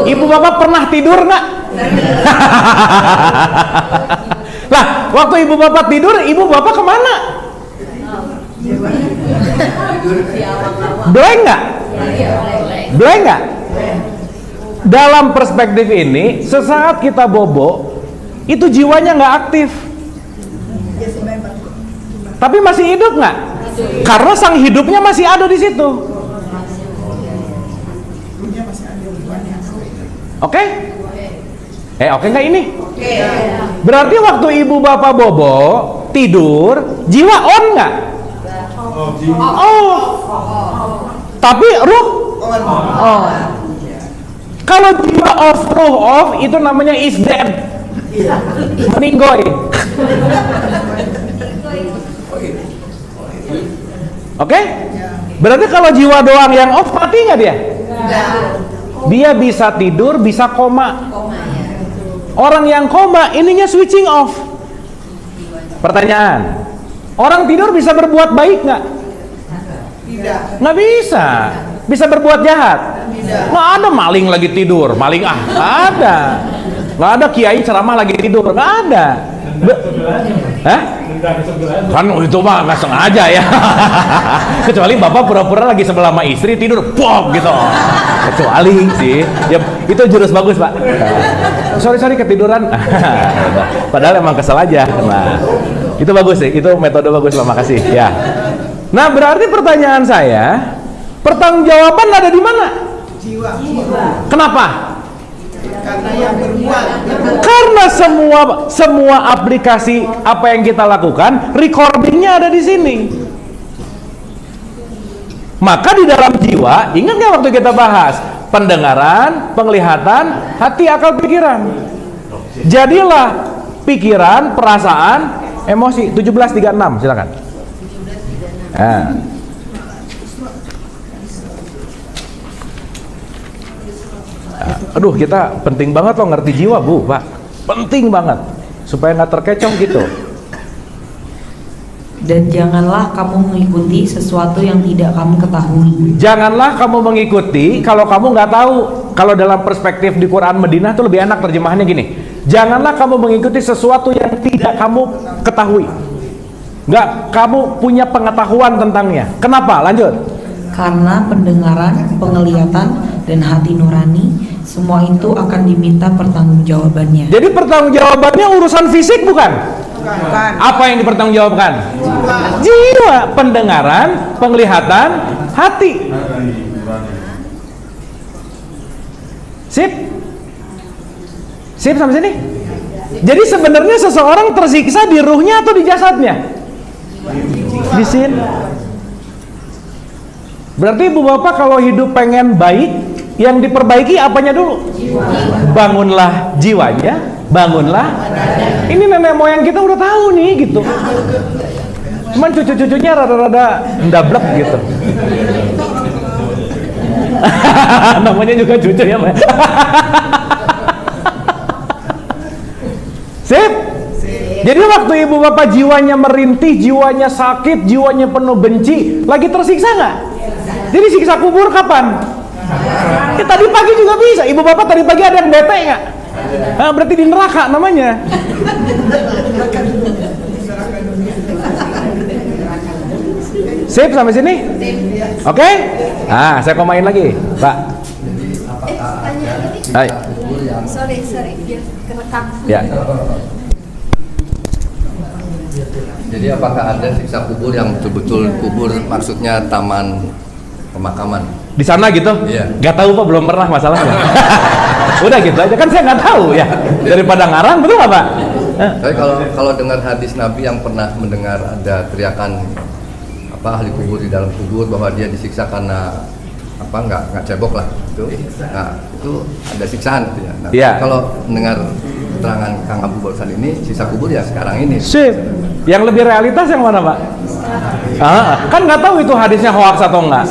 Ibu bapak pernah tidur nggak? Lah, waktu ibu bapak tidur, ibu bapak kemana? Blank nggak? Blank nggak? Dalam perspektif ini, sesaat kita bobo, itu jiwanya nggak aktif. Tapi masih hidup nggak? Karena sang hidupnya masih ada di situ. Oke? Oke nggak ini? Berarti waktu ibu bapak bobo tidur, jiwa on nggak? Oh. Tapi ruh on. Kalau jiwa off, ruh off, itu namanya is dead. Meninggoy. Oke? Berarti kalau jiwa doang yang off, mati nggak dia? Dia bisa tidur, bisa koma. Orang yang koma, ininya switching off. Pertanyaan, orang tidur bisa berbuat baik nggak? Tidak. Nggak bisa. Bisa berbuat jahat? Nggak ada maling lagi tidur, maling nggak ada. Nggak ada kiai ceramah lagi tidur, nggak ada. Hah? Kan itu mah nggak sengaja ya. Kecuali bapak pura-pura lagi sebelah sama istri tidur, pop gitu. Kecuali sih, ya itu jurus bagus pak. Sorry ketiduran. Padahal emang kesel aja. Nah, itu bagus sih, itu metode bagus pak, makasih. Ya. Nah berarti pertanyaan saya, pertanggungjawaban ada di mana? Jiwa. Kenapa? Karena yang berbuat. Karena semua aplikasi apa yang kita lakukan, recordingnya ada di sini. Maka di dalam jiwa, ingat nggak waktu kita bahas pendengaran, penglihatan, hati, akal, pikiran. Jadilah pikiran, perasaan, emosi. 1736, silakan. Aduh, kita penting banget loh ngerti jiwa, Bu, Pak. Penting banget supaya nggak terkecoh gitu. Dan janganlah kamu mengikuti sesuatu yang tidak kamu ketahui. Janganlah kamu mengikuti kalau kamu nggak tahu. Kalau dalam perspektif di Quran Madinah tuh lebih enak terjemahannya gini. Janganlah kamu mengikuti sesuatu yang tidak kamu ketahui. Nggak kamu punya pengetahuan tentangnya. Kenapa? Lanjut. Karena pendengaran, penglihatan, dan hati nurani, semua itu akan diminta pertanggungjawabannya. Jadi pertanggungjawabannya urusan fisik bukan? Bukan. Apa yang dipertanggungjawabkan? Jiwa, pendengaran, penglihatan, hati. Sip? Sip sampai sini? Jadi sebenarnya seseorang tersiksa di ruhnya atau di jasadnya? Di sini. Berarti ibu bapak kalau hidup pengen baik, yang diperbaiki apanya dulu? Bangunlah jiwanya, bangunlah. Ini nenek moyang kita udah tahu nih gitu. Cuman cucu-cucunya rada-rada ndablek gitu. Namanya juga cucu ya, Mbak. Sip? Jadi waktu ibu bapak jiwanya merintih, jiwanya sakit, jiwanya penuh benci, lagi tersiksa nggak? Jadi siksa kubur kapan? Ya, tadi pagi juga bisa. Ibu bapak tadi pagi ada yang bete nggak? Nah, berarti di neraka namanya. Sip sampai sini? Oke? Ah, saya komain lagi, Pak. Hai. Sorry, biar kerekam. Ya. Jadi apakah ada siksa kubur yang betul-betul kubur, maksudnya taman pemakaman? Di sana gitu? Iya. Gak tahu Pak, belum pernah masalahnya. Udah gitu aja kan, saya nggak tahu ya. Daripada ngarang, betul nggak Pak? Tapi kalau dengar hadis Nabi yang pernah mendengar ada teriakan ahli kubur di dalam kubur bahwa dia disiksa karena nggak cebok lah itu. Nah, itu ada siksaan gitu ya. Nah, Iya. kalau mendengar keterangan Kang Abu barusan ini, siksa kubur ya sekarang ini. Sip. Yang lebih realitas yang mana Pak? Kan nggak tahu itu hadisnya hoax atau enggak.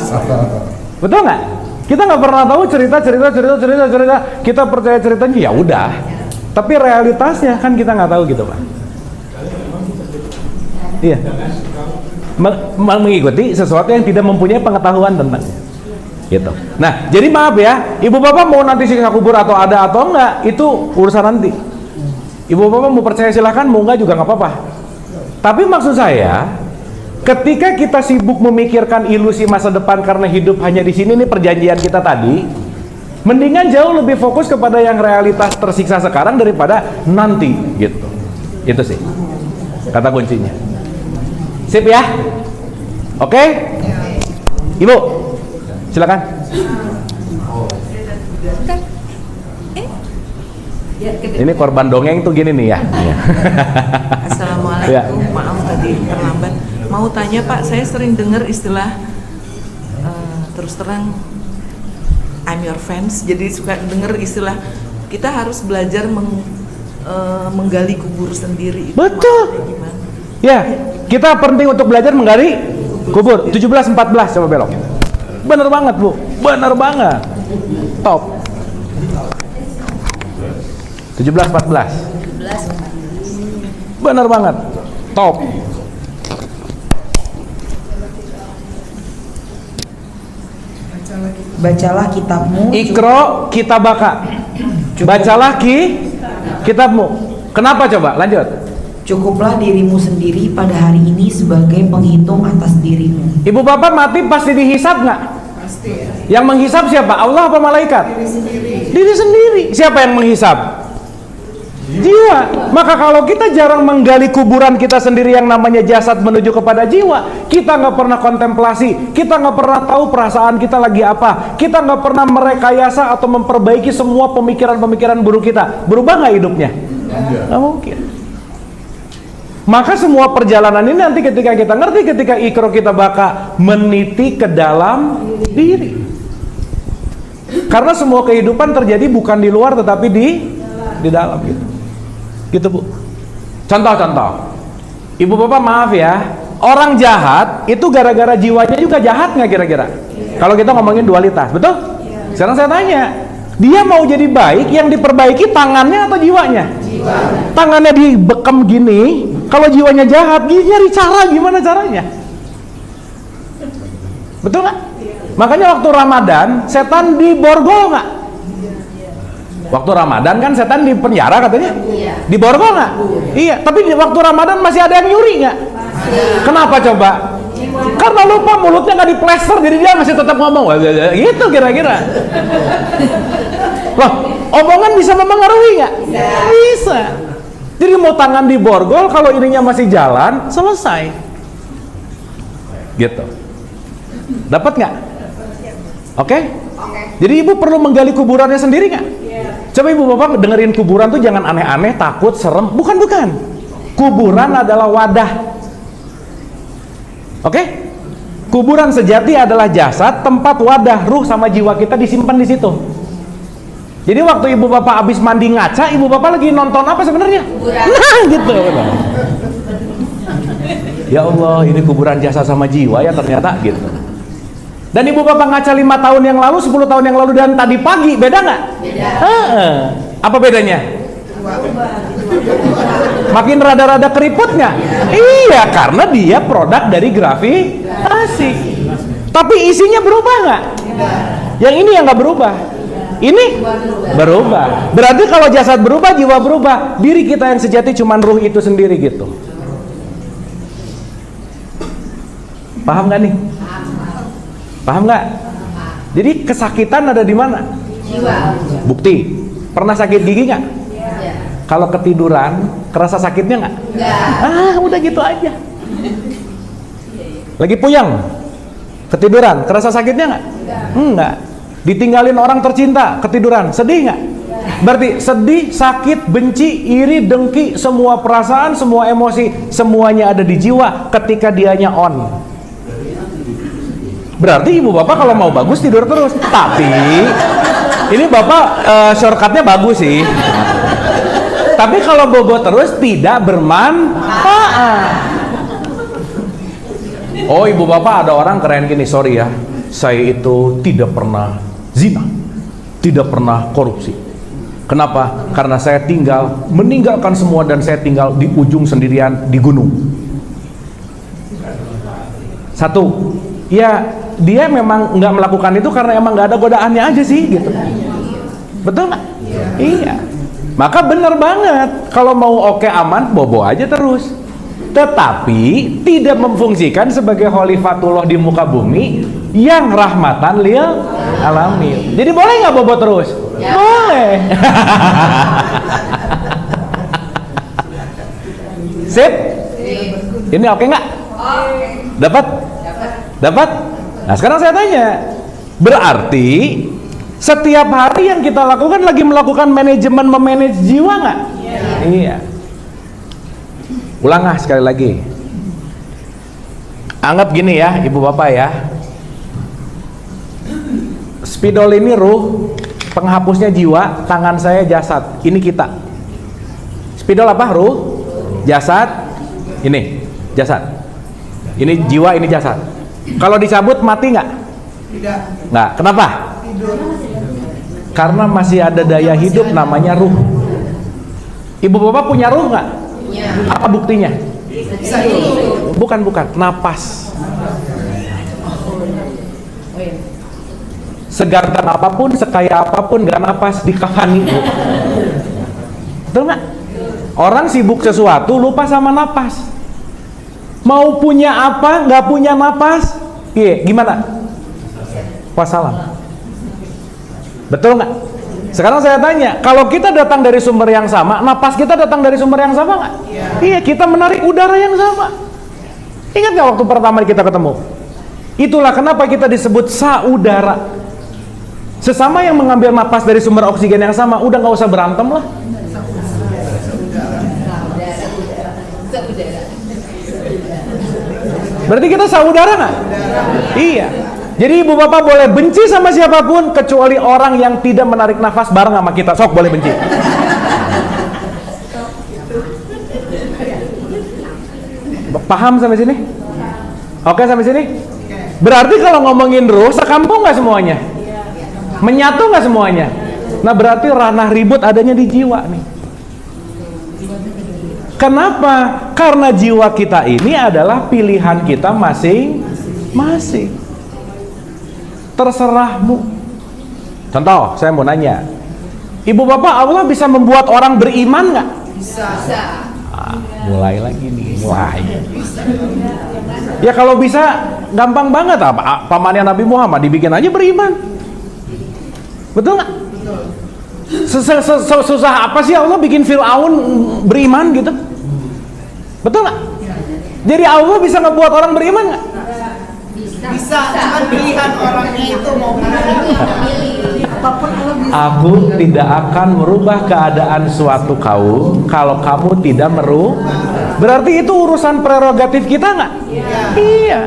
Betul nggak? Kita nggak pernah tahu cerita. Kita percaya ceritanya ya udah. Tapi realitasnya kan kita nggak tahu gitu Pak. Iya. Mengikuti sesuatu yang tidak mempunyai pengetahuan tentang gitu. Nah, jadi maaf ya, ibu bapak mau nanti siksa kubur atau ada atau enggak, itu urusan nanti. Ibu bapak mau percaya silahkan, mau enggak juga nggak apa-apa. Tapi maksud saya, ketika kita sibuk memikirkan ilusi masa depan karena hidup hanya di sini, nih perjanjian kita tadi, mendingan jauh lebih fokus kepada yang realitas tersiksa sekarang daripada nanti gitu. Itu sih kata kuncinya. Sip ya? Oke? Ibu, silakan. Ini korban dongeng tuh gini nih ya. Assalamualaikum, Ya. Maaf tadi terlambat. Mau tanya Pak, saya sering dengar istilah terus terang I'm your fans. Jadi suka dengar istilah kita harus belajar menggali kubur sendiri. Itu Betul. maksudnya gimana? Ya, kita penting untuk belajar menggali kubur. 17:14 coba belok. Bener banget Bu, bener banget. Top. 17:14. Bener banget. Top. Bacalah kitabmu. Ikro kitabaka. Bacalah kitabmu. Kenapa coba? Lanjut. Cukuplah dirimu sendiri pada hari ini sebagai penghitung atas dirimu. Ibu bapak mati pasti dihisab nggak? Pasti ya. Yang menghisab siapa? Allah apa malaikat? Diri sendiri. Diri sendiri. Siapa yang menghisab? Jiwa. Maka kalau kita jarang menggali kuburan kita sendiri yang namanya jasad menuju kepada jiwa, kita nggak pernah kontemplasi, kita nggak pernah tahu perasaan kita lagi apa, kita nggak pernah merekayasa atau memperbaiki semua pemikiran-pemikiran buruk kita. Berubah nggak hidupnya? Nggak mungkin. Maka semua perjalanan ini nanti ketika kita ngerti, ketika ikro kita bakal meniti ke dalam diri. Karena semua kehidupan terjadi bukan di luar tetapi di dalam gitu. Gitu Bu. Contoh-contoh. Ibu bapak maaf ya, orang jahat itu gara-gara jiwanya juga jahat nggak kira-kira? Kalau kita ngomongin dualitas, betul? Sekarang saya tanya, Dia mau jadi baik, yang diperbaiki tangannya atau jiwanya? Tangannya dibekam gini, kalau jiwanya jahat, nyari cara gimana caranya? Betul nggak? Makanya waktu Ramadan setan diborgol nggak? Waktu Ramadan kan setan di penjara katanya, diborgol nggak? Iya, tapi di waktu Ramadan masih ada yang nyuri nggak? Kenapa coba? Karena lupa mulutnya nggak diplester, jadi dia masih tetap ngomong gitu kira-kira. Loh, omongan bisa mempengaruhi nggak? Bisa. Jadi mau tangan diborgol, kalau ininya masih jalan, selesai. Gitu. Dapat nggak? Oke? Jadi ibu perlu menggali kuburannya sendiri nggak? Coba ibu bapak dengerin, kuburan tuh jangan aneh-aneh, takut, serem. Bukan. Kuburan adalah wadah. Oke? Kuburan sejati adalah jasad, tempat wadah ruh sama jiwa kita disimpan di situ. Jadi waktu ibu bapak habis mandi ngaca, ibu bapak lagi nonton apa sebenarnya? Nah, gitu. Ya Allah, ini kuburan jasad sama jiwa ya ternyata gitu. Dan ibu bapak ngaca 5 tahun yang lalu, 10 tahun yang lalu, dan tadi pagi, beda nggak? Beda. Apa bedanya? Makin rada-rada keriput nggak? Iya, karena dia produk dari gravitasi. Tapi isinya berubah nggak? Yang ini yang nggak berubah. Ini berubah. Berarti kalau jasad berubah, jiwa berubah. Diri kita yang sejati cuman ruh itu sendiri gitu. Paham nggak nih? Paham nggak? Jadi kesakitan ada di mana? Jiwa. Bukti. Pernah sakit gigi nggak? Kalau ketiduran, kerasa sakitnya nggak? Udah gitu aja. Lagi puyeng, ketiduran, kerasa sakitnya nggak? Enggak. Ditinggalin orang tercinta, ketiduran, sedih nggak? Berarti sedih, sakit, benci, iri, dengki, semua perasaan, semua emosi, semuanya ada di jiwa ketika dianya on. Berarti ibu bapak kalau mau bagus tidur terus. Tapi ini bapak shortcutnya bagus sih. Tapi kalau bobo terus tidak bermanfaat. Oh, ibu bapak ada orang keren gini, sorry ya, saya itu tidak pernah zina, tidak pernah korupsi. Kenapa? Karena saya meninggalkan semua dan saya tinggal di ujung sendirian di gunung. Satu, ya dia memang nggak melakukan itu karena emang nggak ada godaannya aja sih gitu. Betul nggak? Iya. Maka benar banget, kalau mau oke aman, bobo aja terus. Tetapi tidak memfungsikan sebagai khalifatullah di muka bumi yang rahmatan lil alamin. Jadi boleh nggak bobo terus? Ya. Boleh. Sip? Ini oke nggak? Dapat? Dapat? Nah sekarang saya tanya, berarti setiap hari yang kita lakukan lagi melakukan manajemen, memanage jiwa nggak? Iya. Ulang sekali lagi. Anggap gini ya, ibu bapak ya. Spidol ini ruh, penghapusnya jiwa, tangan saya jasad. Ini kita. Spidol apa? Ruh, jasad. Ini jasad. Ini jiwa, ini jasad. Kalau dicabut mati nggak? Tidak. Nggak. Kenapa? Karena masih ada daya hidup namanya ruh. Ibu bapak punya ruh nggak? Punya. Apa buktinya? Bukan, napas. Seganteng apapun, sekaya apapun, gak napas, dikafani. Betul nggak? Orang sibuk sesuatu, lupa sama napas. Mau punya apa, nggak punya napas, gimana? Wassalam. Betul nggak? Sekarang saya tanya, kalau kita datang dari sumber yang sama, napas kita datang dari sumber yang sama nggak? Iya, kita menarik udara yang sama. Ingat nggak waktu pertama kita ketemu? Itulah kenapa kita disebut saudara. Sesama yang mengambil napas dari sumber oksigen yang sama, udah nggak usah berantem lah. Berarti kita saudara nggak? Iya. Jadi ibu bapak boleh benci sama siapapun kecuali orang yang tidak menarik nafas bareng sama kita. Sok boleh benci. Paham sampai sini? Oke sampai sini? Berarti kalau ngomongin ruh, sekampung nggak semuanya? Menyatu nggak semuanya? Nah berarti ranah ribut adanya di jiwa nih. Kenapa? Karena jiwa kita ini adalah pilihan kita masing-masing. Terserahmu. Contoh, saya mau nanya, ibu bapak, Allah bisa membuat orang beriman nggak? Bisa. Mulai lagi nih, mulai. Ya kalau bisa, gampang banget. Pamannya Nabi Muhammad dibikin aja beriman. Betul nggak? Susah apa sih Allah bikin Fir'aun beriman gitu? Betul nggak? Jadi Allah bisa ngebuat orang beriman nggak? Bisa, cuman pilihan orangnya itu mau pilih. Apapun Allah bisa. Aku tidak akan merubah keadaan suatu kaum kalau kamu tidak berarti itu urusan prerogatif kita nggak? Iya.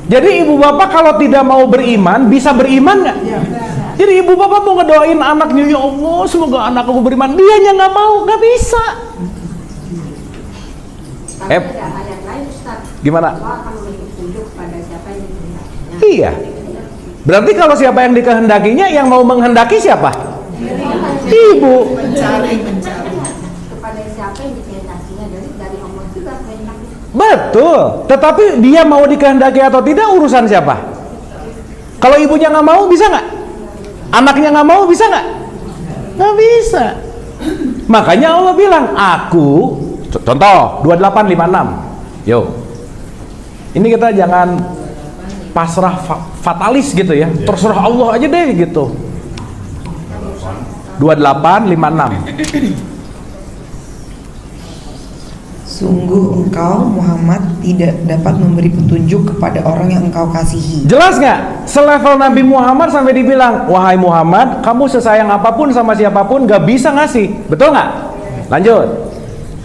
Jadi ibu bapak kalau tidak mau beriman bisa beriman nggak? Jadi ibu bapak mau ngedoain anaknya, ya Allah semoga anak aku beriman, dianya nggak mau, nggak bisa. Gimana? Iya. Berarti kalau siapa yang dikehendakinya, yang mau menghendaki siapa? Ibu. Mencari. Kepada siapa yang dikehendakinya dari Allah juga kehendaknya. Betul. Tetapi dia mau dikehendaki atau tidak urusan siapa? Kalau ibunya nggak mau bisa nggak? Anaknya nggak mau bisa nggak? Nggak bisa. Makanya Allah bilang, aku contoh 2856. Yo. Ini kita jangan pasrah fatalis gitu ya. Terserah Allah aja deh gitu. 2856. Sungguh engkau Muhammad tidak dapat memberi petunjuk kepada orang yang engkau kasihi. Jelas nggak? Selevel Nabi Muhammad sampai dibilang, wahai Muhammad, kamu sesayang apapun sama siapapun gak bisa ngasih. Betul nggak? Lanjut.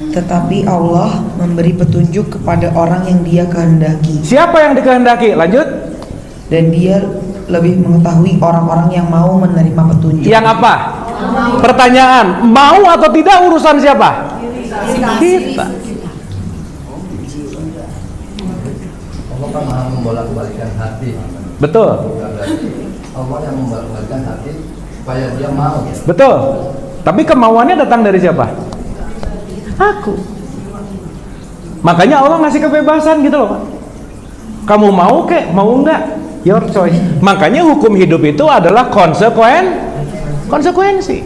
Tetapi Allah memberi petunjuk kepada orang yang dia kehendaki. Siapa yang dikehendaki? Lanjut. Dan dia lebih mengetahui orang-orang yang mau menerima petunjuk. Yang apa? Pertanyaan, mau atau tidak urusan siapa? Kita. Allah kan maha membolak-balikan hati. Betul. Allah yang membolak-balikan hati supaya dia mau. Betul. Tapi kemauannya datang dari siapa? Aku. Makanya Allah ngasih kebebasan gitu loh. Kamu mau kek, mau enggak? Your choice. Makanya hukum hidup itu adalah konsekuensi.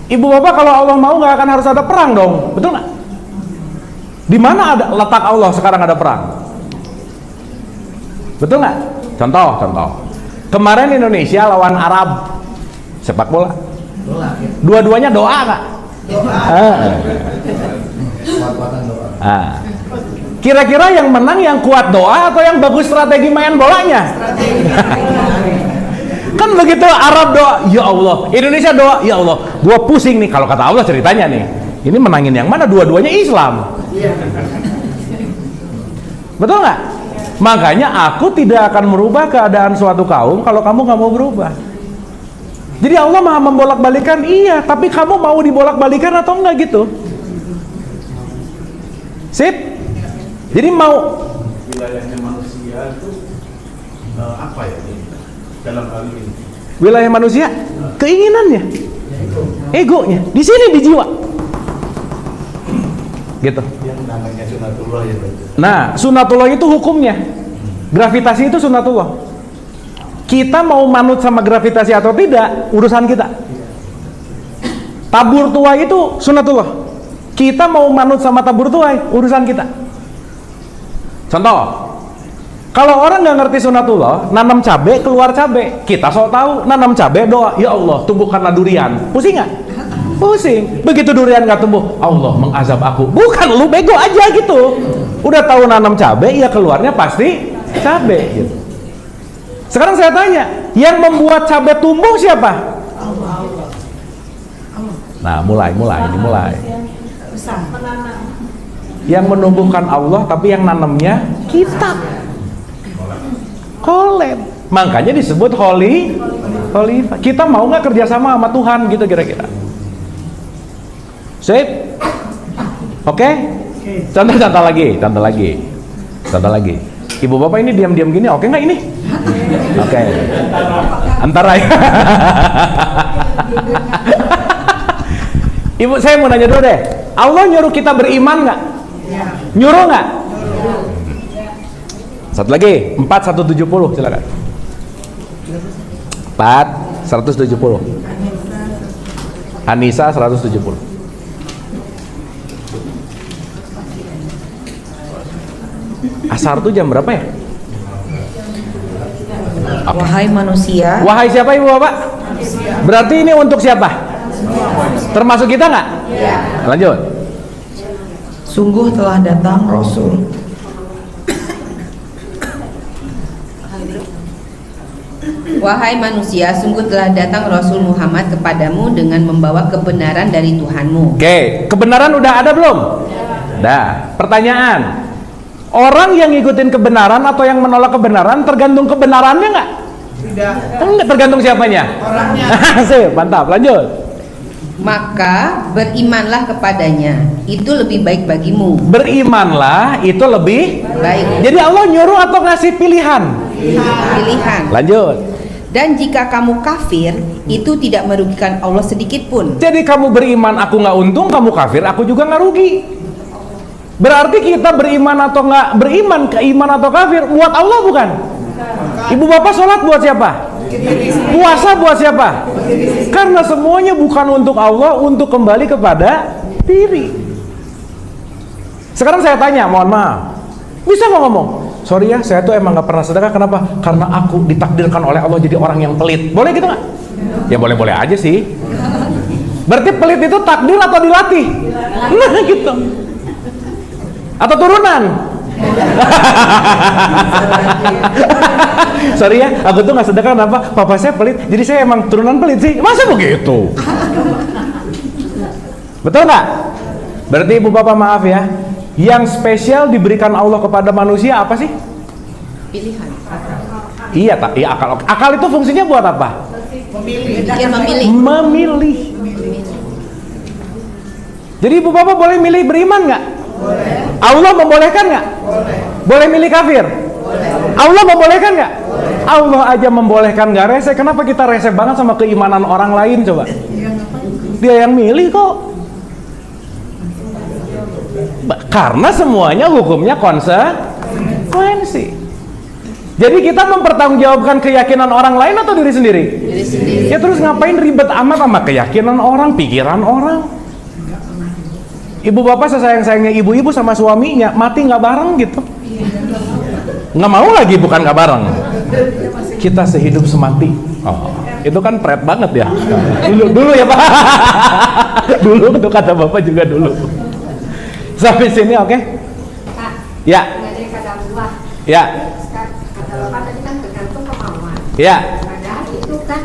Ibu bapak kalau Allah mau nggak akan harus ada perang dong, betul nggak? Di mana ada letak Allah sekarang ada perang? Betul nggak? Contoh. Kemarin Indonesia lawan Arab sepak bola. Dua-duanya doa nggak? Kira-kira yang menang yang kuat doa atau yang bagus strategi main bolanya? Kan begitu, Arab doa, ya Allah, Indonesia doa, ya Allah. Gua pusing nih kalau kata Allah ceritanya nih. Ini menangin yang mana? Dua-duanya Islam. Betul nggak? Makanya aku tidak akan merubah keadaan suatu kaum kalau kamu nggak mau berubah. Jadi Allah maha membolak-balikan, iya, tapi kamu mau dibolak-balikan atau enggak gitu? Sip? Jadi mau wilayahnya manusia itu apa ya dalam hal ini? Wilayah manusia, keinginannya, egonya, di sini di jiwa, gitu. Yang namanya sunatullah ya. Nah, sunatullah itu hukumnya, gravitasi itu sunatullah. Kita mau manut sama gravitasi atau tidak, urusan kita. Tabur tuai itu sunatullah. Kita mau manut sama tabur tuai, urusan kita. Contoh, kalau orang nggak ngerti sunatullah, nanam cabai keluar cabai. Kita sok tahu, nanam cabai doa, ya Allah tumbuhkanlah durian. Pusing nggak? Pusing. Begitu durian nggak tumbuh, Allah mengazab aku. Bukan, lu bego aja gitu. Udah tahu nanam cabai, ya keluarnya pasti cabai. Gitu. Sekarang saya tanya, yang membuat cabai tumbuh siapa? Nah, mulai. Yang menumbuhkan Allah, tapi yang nanamnya kita. Kolab. Makanya disebut holy. Kita mau nggak kerjasama sama Tuhan gitu kira-kira? Sip? Oke? Contoh lagi. Ibu bapak ini diam-diam gini, oke nggak ini? Oke. Antara ya. Ibu, saya mau nanya dulu deh. Allah nyuruh kita beriman nggak? Nyuruh nggak? Satu lagi, 4170, silakan. 4170. Anissa 170. Asar tuh jam berapa ya? Wahai manusia, Wahai siapa ibu bapak? Berarti ini untuk siapa? Termasuk kita nggak? Lanjut. sungguh telah datang Rasul. Wahai manusia, sungguh telah datang Rasul Muhammad kepadamu dengan membawa kebenaran dari Tuhanmu. Oke, kebenaran udah ada belum? Udah. Pertanyaan, orang yang ngikutin kebenaran atau yang menolak kebenaran tergantung kebenarannya nggak? Tidak. Enggak, tergantung siapanya. Orangnya. Sip, mantap. Lanjut. Maka berimanlah kepadanya, itu lebih baik bagimu. Berimanlah itu lebih Baik. Jadi Allah nyuruh atau ngasih pilihan? Pilihan. Lanjut. Dan jika kamu kafir, itu tidak merugikan Allah sedikit pun. Jadi kamu beriman, aku nggak untung, kamu kafir, aku juga nggak rugi. Berarti kita beriman atau nggak beriman, keiman atau kafir, buat Allah bukan? Ibu bapak sholat buat siapa? Puasa buat siapa? Karena semuanya bukan untuk Allah, untuk kembali kepada diri. Sekarang saya tanya, mohon maaf, bisa nggak ngomong? Sorry ya, saya tuh emang nggak pernah sedekah. Kenapa? Karena aku ditakdirkan oleh Allah jadi orang yang pelit. Boleh gitu nggak? Ya boleh-boleh aja sih. Berarti pelit itu takdir atau dilatih? Nah gitu. Atau turunan? Sorry ya, aku tuh nggak sedekah. Kenapa? Papa saya pelit, jadi saya emang turunan pelit sih. Masa begitu? Betul nggak? Berarti ibu bapak maaf ya, yang spesial diberikan Allah kepada manusia apa sih? Pilihan. Iya, tak. Iya, akal itu fungsinya buat apa? Memilih. Memilih. Jadi ibu bapak boleh milih beriman nggak? Boleh. Allah membolehkan nggak? Boleh. Boleh milih kafir? Boleh. Allah membolehkan nggak? Allah aja membolehkan, nggak rese. Kenapa kita rese banget sama keimanan orang lain coba? Dia yang milih kok. Karena semuanya hukumnya konsekuensi. Jadi kita mempertanggungjawabkan keyakinan orang lain atau diri sendiri? Diri sendiri. Ya terus ngapain ribet amat sama keyakinan orang, pikiran orang? Ibu bapak sesayang-sayangnya ibu-ibu sama suaminya mati nggak bareng gitu, nggak mau lagi, bukan nggak bareng, kita sehidup semati. Oh, itu kan pret banget ya. Dulu ya pak. Dulu tuh kata bapak juga dulu. Sampai sini oke? Kak, Ya. dari kadar buah. Ya. Kata Bapak tadi kan tergantung kemauan. Ya. Padahal itu kan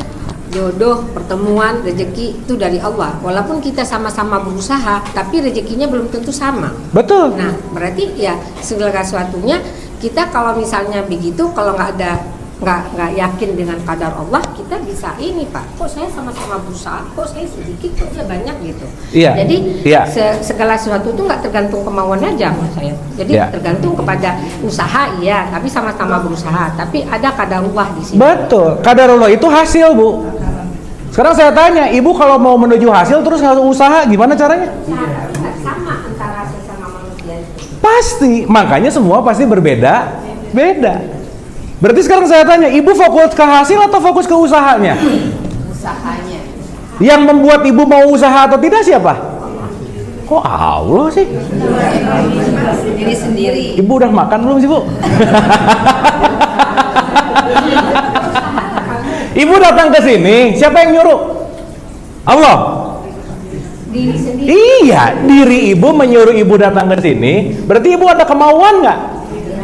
jodoh, pertemuan, rezeki itu dari Allah. Walaupun kita sama-sama berusaha, tapi rezekinya belum tentu sama. Betul. Nah, berarti ya segala sesuatunya kita kalau misalnya begitu, kalau nggak yakin dengan kadar Allah, kita bisa ini Pak. Kok saya sama-sama berusaha, kok saya sedikit, kok dia banyak gitu. Iya. Jadi Iya. segala sesuatu itu nggak tergantung kemauan aja Mas saya. Jadi Iya. tergantung kepada usaha, iya, tapi sama-sama berusaha. Tapi ada kadar Allah di sini. Betul. Kadarullah itu hasil bu. Sekarang saya tanya, ibu kalau mau menuju hasil terus nggak usaha, gimana caranya? Sama antara sesama manusia itu. Pasti, makanya semua pasti berbeda, beda. Berarti sekarang saya tanya, ibu fokus ke hasil atau fokus ke usahanya? Usahanya. Yang membuat ibu mau usaha atau tidak siapa? Kok Allah sih? Diri sendiri. Ibu udah makan belum sih bu? Ibu datang ke sini, siapa yang nyuruh? Allah. Diri sendiri. Iya, diri ibu menyuruh ibu datang ke sini, berarti ibu ada kemauan nggak?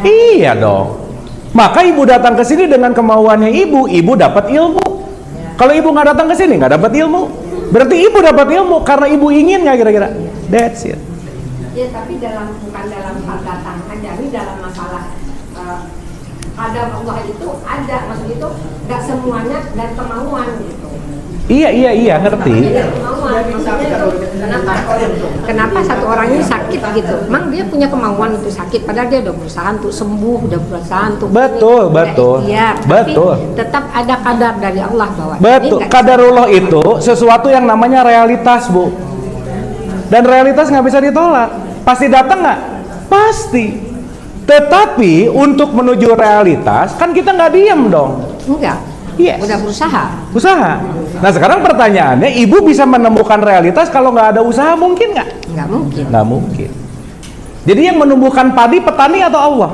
Iya dong. Maka ibu datang ke sini dengan kemauannya ibu dapat ilmu. Kalau ibu nggak datang ke sini, nggak dapat ilmu. Berarti ibu dapat ilmu karena ibu ingin nggak kira-kira? That's it. Ya, tapi bukan dalam hal datang aja, ini dalam masalah kadar Allah itu ada, maksud itu nggak semuanya dan kemauan gitu. Iya, ngerti. Dari kemauan. kenapa satu orang ini sakit gitu? Memang dia punya kemauan untuk sakit, padahal dia udah berusaha untuk sembuh, udah berusaha untuk Betul, betul. Betul. Tapi tetap ada kadar dari Allah bahwa Betul. ini nggak Qadarullah itu sesuatu yang namanya realitas, Bu. Dan realitas nggak bisa ditolak. Pasti datang nggak? Pasti. Tetapi untuk menuju realitas kan kita nggak diem dong. enggak. Yes. Udah berusaha. Usaha. Nah sekarang pertanyaannya, ibu bisa menemukan realitas kalau nggak ada usaha, mungkin nggak? Nggak mungkin. Nggak mungkin. Jadi yang menumbuhkan padi petani atau Allah?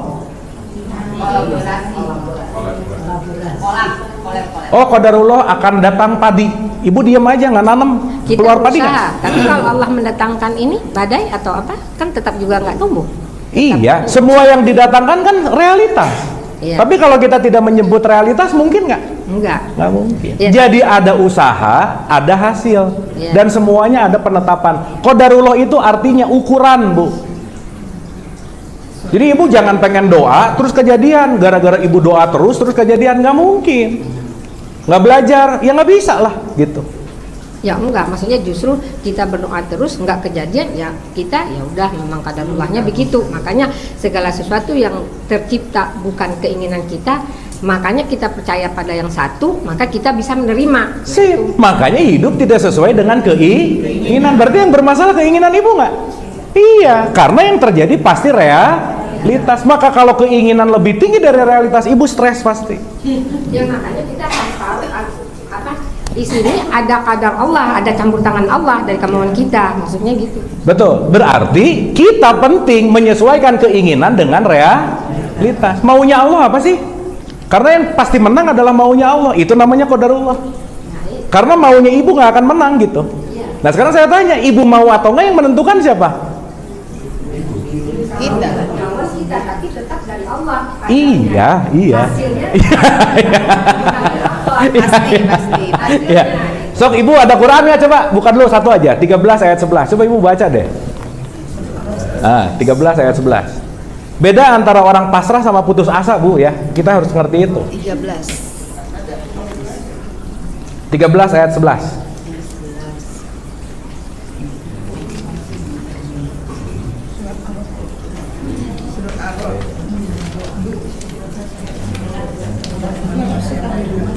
Oh, qadarullah akan datang padi. Ibu diam aja nggak nanam, Kita keluar padi berusaha. nggak? Tapi kalau Allah mendatangkan ini badai atau apa, kan tetap juga nggak tumbuh. Iya, semua yang didatangkan kan realitas. Iya. Tapi kalau kita tidak menyebut realitas, mungkin nggak? Enggak. Nggak mungkin. Iya. Jadi ada usaha, ada hasil, Iya. dan semuanya ada penetapan. Qadarullah itu artinya ukuran, Bu. Jadi ibu jangan pengen doa terus kejadian, gara-gara ibu doa terus kejadian, nggak mungkin. Nggak belajar, ya nggak bisa lah, gitu. Ya enggak, maksudnya justru kita berdoa terus nggak kejadian, ya kita ya udah memang qadarullahnya begitu. Makanya segala sesuatu yang tercipta bukan keinginan kita, makanya kita percaya pada yang satu, maka kita bisa menerima. Sip. Makanya hidup tidak sesuai dengan keinginan. Berarti yang bermasalah keinginan ibu nggak? Iya, karena yang terjadi pasti realitas. Maka kalau keinginan lebih tinggi dari realitas, ibu stres pasti. Ya makanya kita harus tahu apa di sini ada kadar Allah, ada campur tangan Allah dari kemauan kita, maksudnya gitu. Betul. Berarti kita penting menyesuaikan keinginan dengan realitas. Maunya Allah apa sih? Karena yang pasti menang adalah maunya Allah. Itu namanya qadarullah. Karena maunya ibu nggak akan menang gitu. Nah sekarang saya tanya, ibu mau atau nggak, yang menentukan siapa? Kita tapi tetap dari Allah. Iya. Hasilnya Pasti. Ya. Sok ibu ada Qurannya, coba buka dulu satu aja, 13 ayat 11. Coba ibu baca deh. 13 ayat 11. Beda antara orang pasrah sama putus asa, Bu, ya. Kita harus ngerti itu. 13 ayat 11.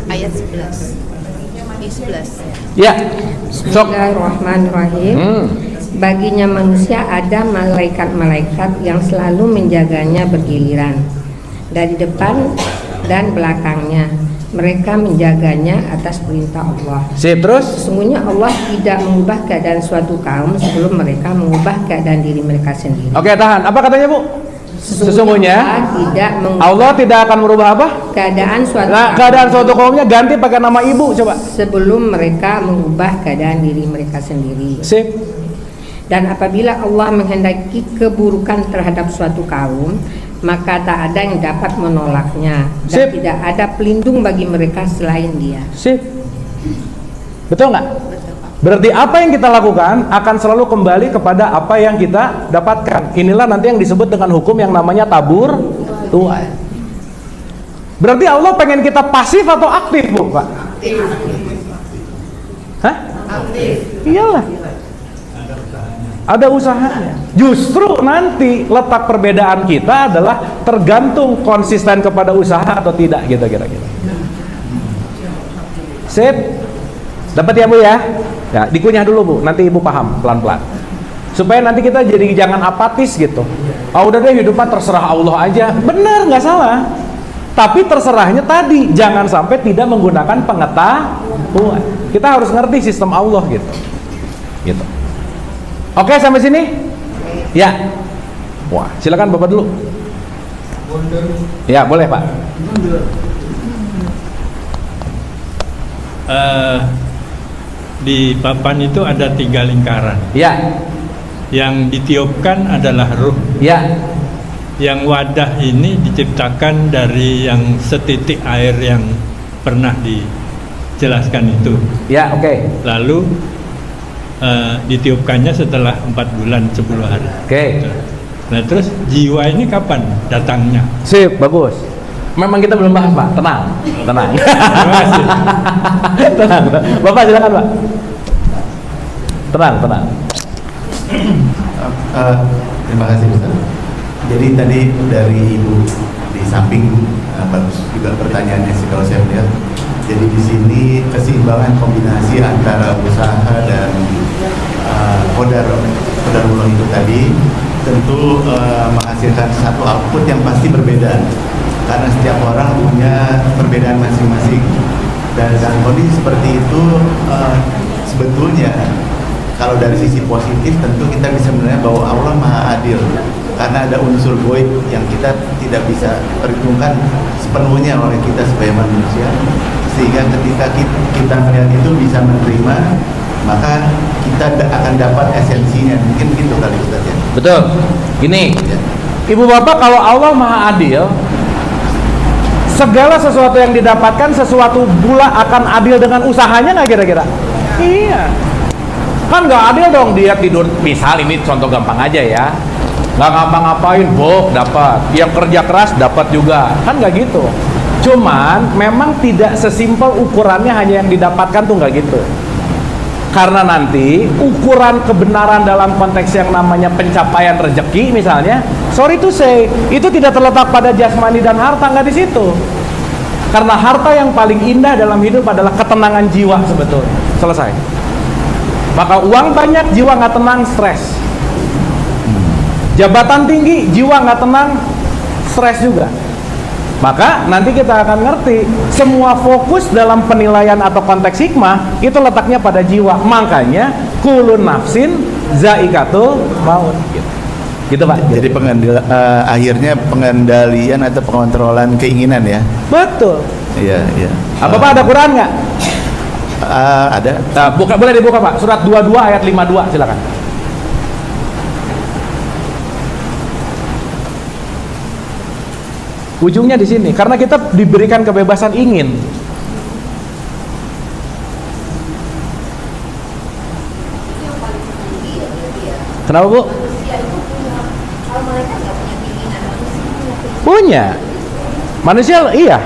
Ayat 11. Ya. Sok. Bismillahirrahmanirrahim. Baginya manusia ada malaikat-malaikat yang selalu menjaganya bergiliran dari depan dan belakangnya. Mereka menjaganya atas perintah Allah. Sip, terus? Sesungguhnya Allah tidak mengubah keadaan suatu kaum sebelum mereka mengubah keadaan diri mereka sendiri. Oke, tahan. Apa katanya, Bu? Sesungguhnya Allah tidak akan merubah apa? Keadaan suatu keadaan suatu kaumnya ganti pakai nama ibu, coba. Sebelum mereka mengubah keadaan diri mereka sendiri. Sip. Dan apabila Allah menghendaki keburukan terhadap suatu kaum, maka tak ada yang dapat menolaknya dan tidak ada pelindung bagi mereka selain Dia. Sip. Betul nggak? Berarti apa yang kita lakukan akan selalu kembali kepada apa yang kita dapatkan. Inilah nanti yang disebut dengan hukum yang namanya tabur tuai. Berarti Allah pengen kita pasif atau aktif, Bu, Pak? Hah? Aktif. Iyalah. Ada usahanya. Justru nanti letak perbedaan kita adalah tergantung konsisten kepada usaha atau tidak, gitu kira-kira. Sip. Dapat ya, Bu, ya? Ya, dikunyah dulu, Bu. Nanti Ibu paham pelan-pelan. Supaya nanti kita jadi jangan apatis gitu. Oh, udah deh, hidupnya terserah Allah aja. Benar, nggak salah. Tapi terserahnya tadi, jangan sampai tidak menggunakan pengetahuan. Kita harus ngerti sistem Allah gitu. Gitu. Oke, sampai sini? Ya. Wah, silakan Bapak dulu. Ya, boleh, Pak. Di papan itu ada 3 lingkaran. Ya. Yang ditiupkan adalah ruh. Ya. Yang wadah ini diciptakan dari yang setitik air yang pernah dijelaskan itu. Ya, oke. Lalu ditiupkannya setelah 4 bulan 10 hari. Oke. Nah, terus jiwa ini kapan datangnya? Sip, bagus. Memang kita belum bahas, Pak. Tenang. Terima kasih. Tenang. Bapak silakan, Pak. Tenang, tenang. Terima kasih Ustaz. Jadi tadi dari Ibu di samping bagus juga pertanyaannya sih kalau saya melihat. Jadi di sini keseimbangan kombinasi antara usaha dan qadarullah itu tadi tentu menghasilkan satu output yang pasti berbeda karena setiap orang punya perbedaan masing-masing. Dan dalam kondisi seperti itu sebetulnya kalau dari sisi positif tentu kita bisa melihat bahwa Allah Maha Adil karena ada unsur goib yang kita tidak bisa perhitungkan sepenuhnya oleh kita sebagai manusia, sehingga ketika kita melihat itu bisa menerima, maka kita akan dapat esensinya. Mungkin begitu kali Ustaz ya. Betul. Gini, Ibu Bapak, kalau Allah Maha Adil, segala sesuatu yang didapatkan sesuatu pula akan adil dengan usahanya nggak kira-kira? Iya. Kan nggak adil dong dia tidur, misal ini contoh gampang aja ya, nggak ngapa-ngapain, dapat, yang kerja keras dapat juga, kan nggak gitu. Cuman memang tidak sesimpel ukurannya hanya yang didapatkan tuh, nggak gitu. Karena nanti ukuran kebenaran dalam konteks yang namanya pencapaian rezeki misalnya, sorry to say, itu tidak terletak pada jasmani dan harta, nggak di situ. Karena harta yang paling indah dalam hidup adalah ketenangan jiwa sebetulnya. Selesai. Maka uang banyak, jiwa nggak tenang, stres. Jabatan tinggi, jiwa nggak tenang, stres juga. Maka nanti kita akan ngerti semua fokus dalam penilaian atau konteks hikmah itu letaknya pada jiwa. Makanya kulun nafsin zaikatul maut. Gitu Pak. Jadi akhirnya pengendalian atau pengontrolan keinginan ya. Betul. Iya, iya. Apa Pak, ada Quran nggak? Ada. Boleh dibuka Pak. Surat 22 ayat 52, silakan. Ujungnya di sini, karena kita diberikan kebebasan ingin. Kenapa Bu? Punya. Manusia iya.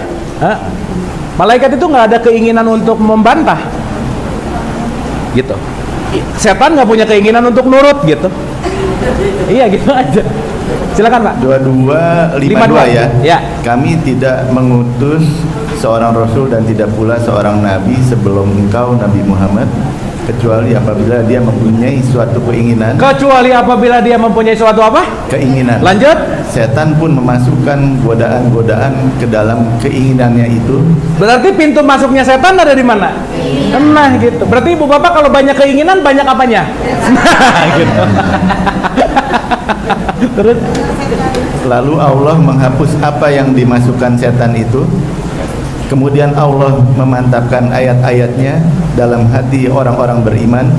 Malaikat itu nggak ada keinginan untuk membantah, gitu. Setan nggak punya keinginan untuk nurut, gitu. Iya, gitu aja. Silakan Pak. 22:52 ya. Ya. Kami tidak mengutus seorang rasul dan tidak pula seorang nabi sebelum engkau Nabi Muhammad kecuali apabila dia mempunyai suatu keinginan. Kecuali apabila dia mempunyai suatu apa? Keinginan. Lanjut. Setan pun memasukkan godaan-godaan ke dalam keinginannya itu. Berarti pintu masuknya setan ada di mana? Nah, gitu. Berarti Ibu Bapak kalau banyak keinginan banyak apanya? Nah, gitu. Terus lalu Allah menghapus apa yang dimasukkan setan itu. Kemudian Allah memantapkan ayat-ayatnya dalam hati orang-orang beriman.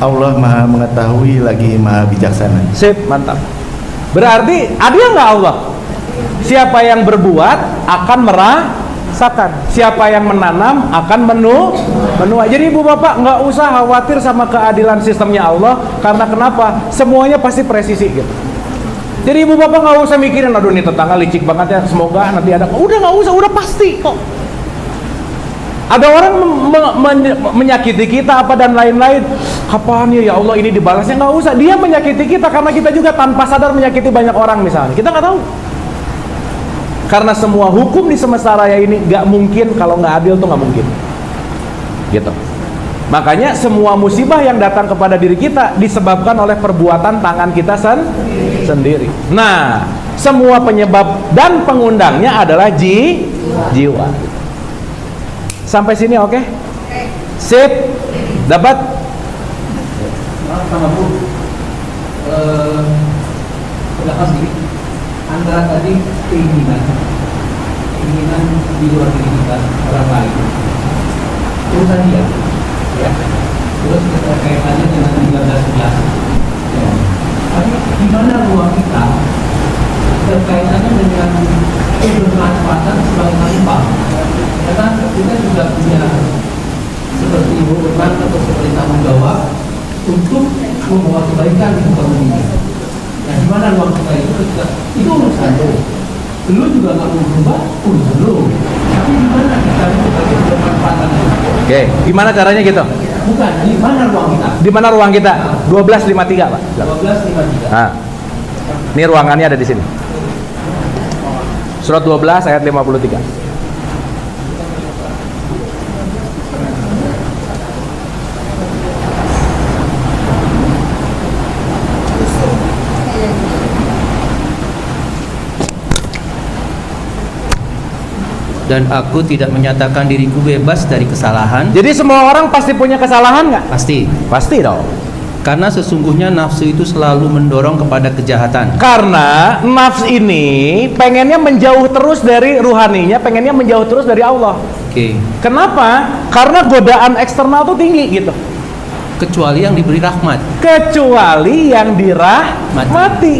Allah Maha mengetahui lagi Maha bijaksana. Sip, mantap. Berarti adil nggak Allah? Siapa yang berbuat akan merasakan. Siapa yang menanam akan menuai. Jadi Ibu Bapak nggak usah khawatir sama keadilan sistemnya Allah. Karena kenapa? Semuanya pasti presisi gitu. Jadi Ibu Bapak nggak usah mikirin, aduh ini tetangga licik banget ya, semoga nanti ada. Udah nggak usah, udah pasti kok. Ada orang menyakiti kita apa dan lain-lain. Kapan ya Allah ini dibalasnya? Nggak usah. Dia menyakiti kita karena kita juga tanpa sadar menyakiti banyak orang misalnya. Kita nggak tahu. Karena semua hukum di semesta raya ini nggak mungkin, kalau nggak adil tuh nggak mungkin. Gitu. Makanya semua musibah yang datang kepada diri kita disebabkan oleh perbuatan tangan kita sendiri. Nah, semua penyebab dan pengundangnya adalah jiwa. Sampai sini oke? Sip. Dapat? Sama Bu. Pendapat sedikit antara tadi keinginan di luar diri kita orang lain. Urusan dia. Ya. Terus kita kaitannya dengan 13 ya. Tapi di mana ruang kita berkaitannya dengan kebermanfaatan sebagai khalifah? Karena kita juga punya seperti beban atau seperti tanggung jawab untuk membawa kebaikan di muka bumi. Nah, di mana ruang kita itu urusan lo. Lu juga nggak mau berubah, urusan lo. Tapi di mana kita sebagai kebermanfaatan? Oke, gimana caranya gitu? Bukan, di mana ruang kita? Di mana ruang kita? 1253, Pak. 12:53. Nah, ini ruangannya ada di sini. Surat 12 ayat 53. Dan aku tidak menyatakan diriku bebas dari kesalahan. Jadi semua orang pasti punya kesalahan nggak? Pasti. Pasti dong. Karena sesungguhnya nafsu itu selalu mendorong kepada kejahatan. Karena nafs ini pengennya menjauh terus dari ruhaninya, pengennya menjauh terus dari Allah. Oke. Kenapa? Karena godaan eksternal tuh tinggi gitu. Kecuali yang diberi rahmat. Kecuali yang dirahmati.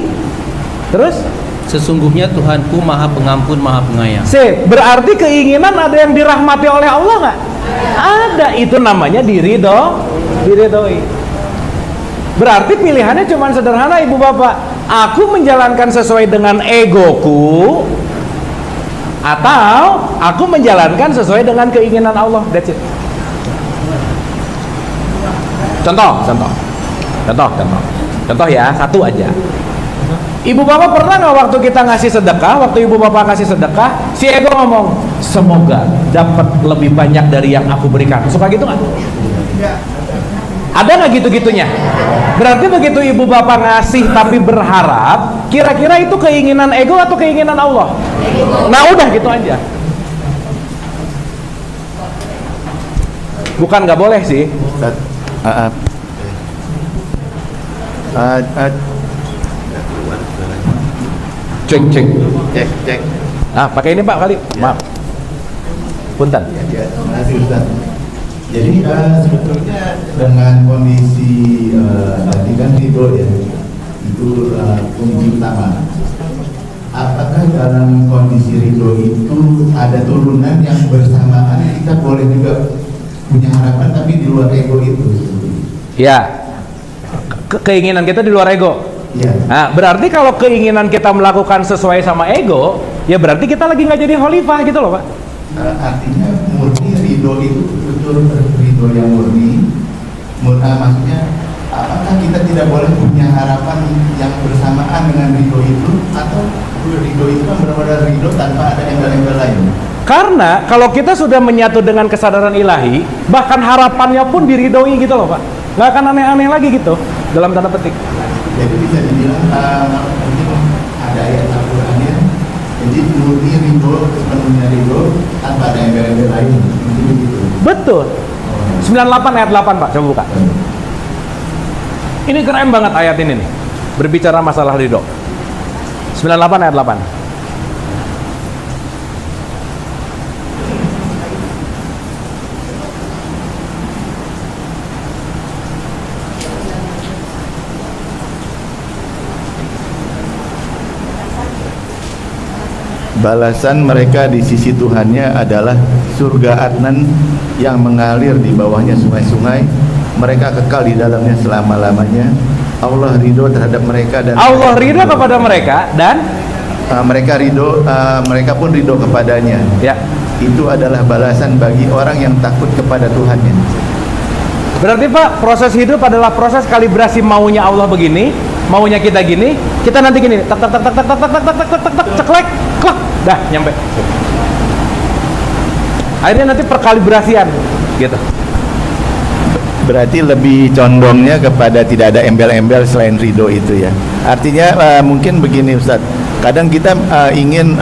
Terus? Sesungguhnya Tuhanku Maha Pengampun, Maha Penyayang. Berarti keinginan ada yang dirahmati oleh Allah nggak? Ada, itu namanya diridoi. Berarti pilihannya cuma sederhana, ibu bapak. Aku menjalankan sesuai dengan egoku, atau aku menjalankan sesuai dengan keinginan Allah. That's it. Contoh ya, satu aja. Ibu bapak pernah nggak waktu kita ngasih sedekah, waktu ibu bapak ngasih sedekah, si ego ngomong, semoga dapat lebih banyak dari yang aku berikan. Suka gitu nggak? Ada nggak gitu-gitunya? Berarti begitu ibu bapak ngasih tapi berharap, kira-kira itu keinginan ego atau keinginan Allah? Nah udah gitu aja. Bukan nggak boleh sih. Cek. Ah, pakai ini Pak kali. Maaf. Punten. Ya, terima kasih Ustaz. Jadi sebetulnya dengan kondisi tadi kan ridho ya, itu kunci utama. Apakah dalam kondisi ridho itu ada turunan yang bersamaan kita boleh juga punya harapan tapi di luar ego itu? Ya, keinginan kita di luar ego. Ya. Nah, berarti kalau keinginan kita melakukan sesuai sama ego, ya berarti kita lagi nggak jadi khalifah gitu loh Pak. Artinya murni ridho itu betul ridho yang murni. Maksudnya apakah kita tidak boleh punya harapan yang bersamaan dengan ridho itu, atau ridho itu kan benar-benar ridho tanpa ada embel-embel lain? Karena kalau kita sudah menyatu dengan kesadaran ilahi, bahkan harapannya pun diridhoi gitu loh Pak. Nggak akan aneh-aneh lagi gitu dalam tanda petik. Jadi bisa dibilang mungkin ada ayat Al-Qur'annya. Jadi murni ridho, sepenuhnya ridho tanpa ada embel-embel lain. Mungkin begitu. Betul. 98 ayat 8 Pak, coba buka. Ini keren banget ayat ini nih. Berbicara masalah ridho. 98 ayat 8. Balasan mereka di sisi Tuhannya adalah surga Adnan yang mengalir di bawahnya sungai-sungai. Mereka kekal di dalamnya selama-lamanya. Allah ridho terhadap mereka dan Allah ridho kepada mereka dan mereka ridho, mereka pun ridho kepadanya. Ya. Itu adalah balasan bagi orang yang takut kepada Tuhannya. Berarti Pak, proses hidup adalah proses kalibrasi maunya Allah begini, maunya kita gini, kita nanti gini, tak tak tak tak tak tak tak tak tak tak tak tak ceklek, klak, dah nyampe. Akhirnya nanti perkalibrasian, gitu. Berarti lebih condongnya kepada tidak ada embel-embel selain ridho itu ya. Artinya mungkin begini Ustaz, kadang kita ingin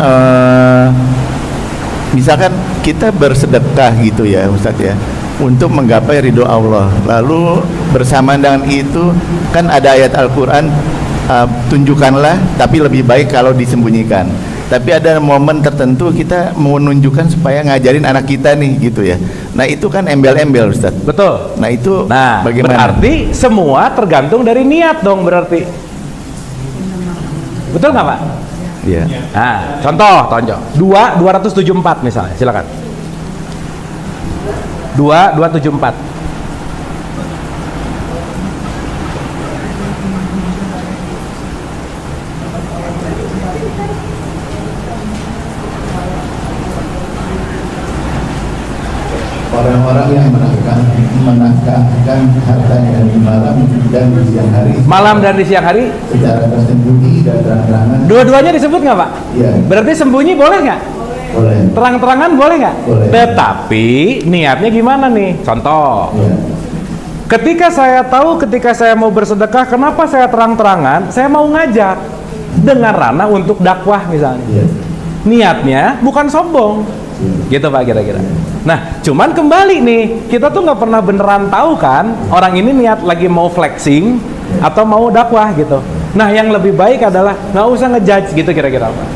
misalkan kita bersedekah gitu ya Ustaz ya, untuk menggapai ridho Allah. Lalu bersamaan dengan itu kan ada ayat Al-Quran, tunjukkanlah tapi lebih baik kalau disembunyikan. Tapi ada momen tertentu kita mau menunjukkan supaya ngajarin anak kita nih gitu ya. Nah itu kan embel-embel Ustaz. Betul. Nah itu Nah, bagaimana? berarti semua tergantung dari niat dong berarti. Betul nggak Pak? Iya. Nah, contoh 274 misalnya, silakan. 274. Para orang-orang yang menafkahkan hartanya di malam dan di siang hari. Malam dan di siang hari Secara tersembunyi dan terang-terangan. dua-duanya disebut nggak Pak? Iya. Berarti sembunyi boleh nggak? Boleh. Terang-terangan boleh nggak? Boleh. Tetapi niatnya gimana nih? Contoh, Iya. ketika saya mau bersedekah, kenapa saya terang-terangan? Saya mau ngajak dengan ranah untuk dakwah misalnya. Iya. Niatnya bukan sombong, gitu Pak kira-kira. Nah, cuman kembali nih, kita tuh nggak pernah beneran tahu kan orang ini niat lagi mau flexing atau mau dakwah gitu. Nah, yang lebih baik adalah nggak usah ngejudge gitu kira-kira Pak.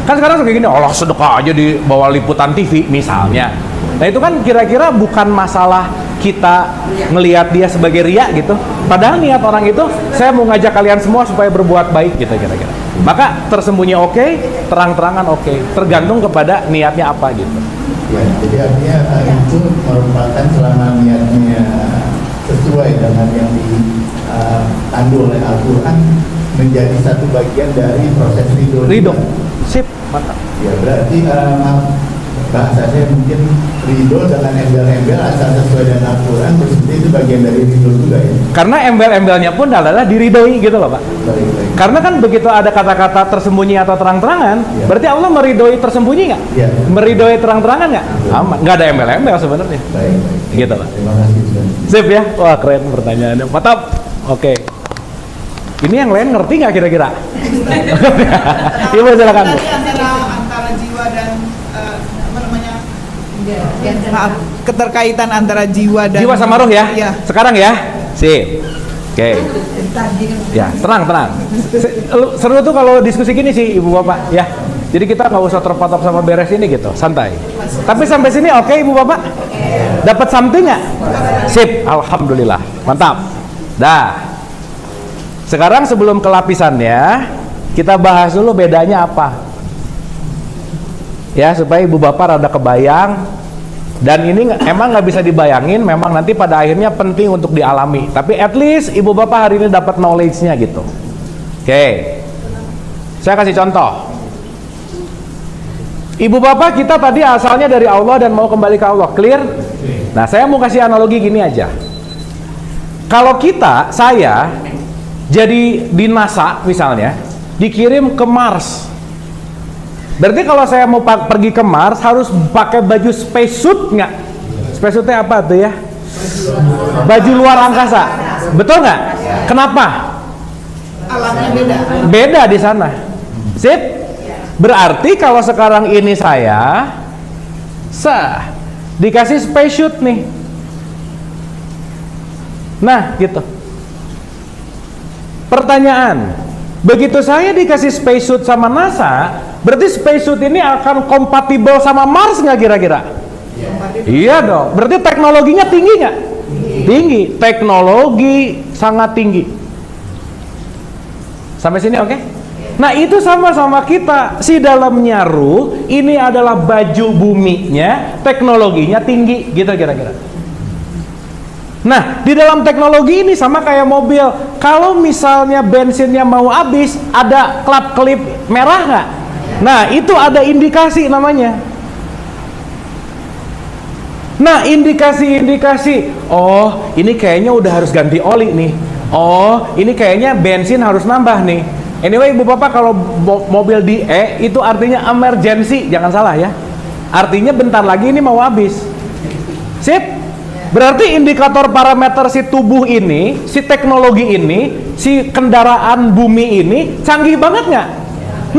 Kan sekarang kayak gini, Allah sedekah aja di bawah liputan TV misalnya. Nah itu kan kira-kira bukan masalah kita ngelihat dia sebagai ria gitu. Padahal niat orang itu, saya mau ngajak kalian semua supaya berbuat baik gitu kira-kira. Maka tersembunyi oke, terang-terangan oke, tergantung kepada niatnya apa gitu. Ya, jadi artinya itu merupakan selama niatnya sesuai dengan yang dipandu oleh Al-Quran, menjadi satu bagian dari proses ridho. Ridho, sip, mantap. Ya berarti bahasa saya mungkin ridho dengan embel-embel asal sesuai dengan Al-Quran, berarti itu bagian dari ridho juga ya. Karena embel-embelnya pun adalah diridhoi gitu loh Pak. Baik. Karena kan begitu ada kata-kata tersembunyi atau terang-terangan, Ya. berarti Allah meridhoi tersembunyi nggak? Ya. Meridhoi terang-terangan nggak? Aman, nggak ada embel-embel sebenarnya. Baik. Gitu Pak. Terima kasih. Sip ya, wah keren pertanyaannya, mantap. Oke. Ini yang lain ngerti nggak kira-kira? Ibu silakan Bu. Tadi antara jiwa dan apa namanya? Maaf, keterkaitan antara jiwa dan Jiwa sama roh ya? Iya. Sekarang ya? Sip. Oke. Ya, tenang. Seru tuh kalau diskusi gini sih Ibu Bapak ya. Jadi kita nggak usah terpatok sama beres ini gitu, santai. Tapi sampai sini oke Ibu Bapak? Dapat something nggak? Sip, alhamdulillah, mantap. Dah. Sekarang sebelum ke lapisannya, kita bahas dulu bedanya apa. Ya, supaya Ibu Bapak rada kebayang. Dan ini emang nggak bisa dibayangin, memang nanti pada akhirnya penting untuk dialami. Tapi at least Ibu Bapak hari ini dapat knowledge-nya gitu. Oke. Saya kasih contoh. Ibu Bapak kita tadi asalnya dari Allah dan mau kembali ke Allah, clear? Nah, saya mau kasih analogi gini aja. Kalau saya jadi di NASA misalnya, dikirim ke Mars. Berarti kalau saya mau pergi ke Mars harus pakai baju spacesuit nggak? Spacesuitnya apa tuh ya? Baju luar angkasa, betul nggak? Kenapa? Alamnya beda. Beda di sana. Sip. Berarti kalau sekarang ini saya dikasih spacesuit nih. Nah, gitu. Pertanyaan, begitu saya dikasih spacesuit sama NASA, berarti spacesuit ini akan kompatibel sama Mars nggak kira-kira? Iya dong. Berarti teknologinya tinggi nggak? Tinggi. Teknologi sangat tinggi. Sampai sini oke? Nah itu sama-sama kita. Si dalamnya ruh, ini adalah baju buminya, teknologinya tinggi, gitu kira-kira. Nah, di dalam teknologi ini sama kayak mobil. Kalau misalnya bensinnya mau habis, ada klip merah nggak? Nah, itu ada indikasi namanya. Nah, indikasi. Oh, ini kayaknya udah harus ganti oli nih. Oh, ini kayaknya bensin harus nambah nih. Anyway, Ibu Bapak, kalau mobil di itu artinya emergency, jangan salah ya. Artinya bentar lagi ini mau habis. Sip. Berarti indikator parameter si tubuh ini, si teknologi ini, si kendaraan bumi ini canggih banget nggak?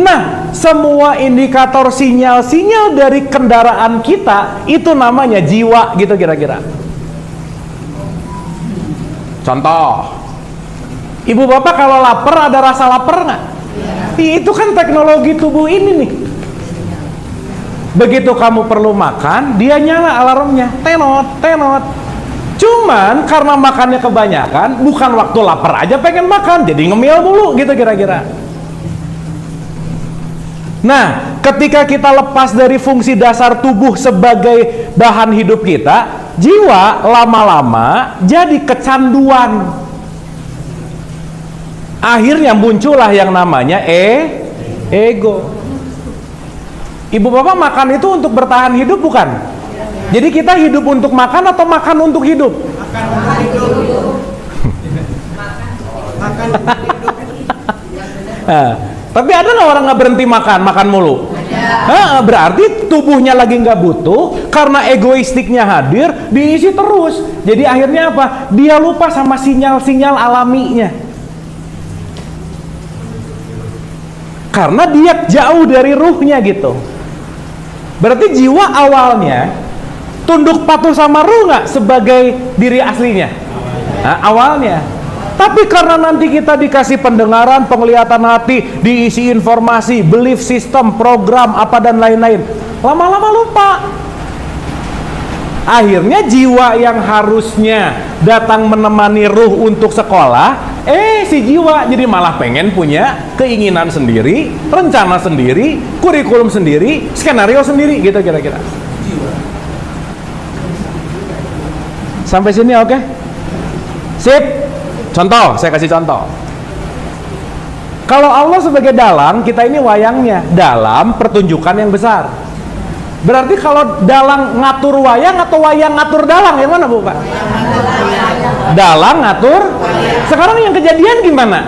Nah, semua indikator sinyal-sinyal dari kendaraan kita itu namanya jiwa gitu kira-kira. Contoh, Ibu Bapak kalau lapar ada rasa lapar nggak? Itu kan teknologi tubuh ini nih. Begitu kamu perlu makan, dia nyala alarmnya, tenot. Cuman karena makannya kebanyakan, bukan waktu lapar aja pengen makan, jadi ngemil mulu gitu kira-kira. Nah, ketika kita lepas dari fungsi dasar tubuh sebagai bahan hidup kita, jiwa lama-lama jadi kecanduan. Akhirnya muncullah yang namanya ego. Ibu Bapak makan itu untuk bertahan hidup bukan? Jadi kita hidup untuk makan atau makan untuk hidup? Nah, tapi ada nggak orang nggak berhenti makan mulu? Nah, berarti tubuhnya lagi nggak butuh karena egoistiknya hadir, diisi terus. Jadi akhirnya apa? Dia lupa sama sinyal-sinyal alaminya. Karena dia jauh dari ruhnya gitu. Berarti jiwa awalnya tunduk patuh sama ruh nggak sebagai diri aslinya? Nah, awalnya. Tapi karena nanti kita dikasih pendengaran, penglihatan hati, diisi informasi, belief system, program, apa dan lain-lain, lama-lama lupa. Akhirnya jiwa yang harusnya datang menemani ruh untuk sekolah, si jiwa jadi malah pengen punya keinginan sendiri, rencana sendiri, kurikulum sendiri, skenario sendiri, gitu kira-kira. Sampai sini oke? Sip. Contoh, saya kasih contoh. Kalau Allah sebagai dalang, kita ini wayangnya dalam pertunjukan yang besar. Berarti kalau dalang ngatur wayang atau wayang ngatur dalang, yang mana Bu Pak? Dalang ngatur. Sekarang yang kejadian gimana?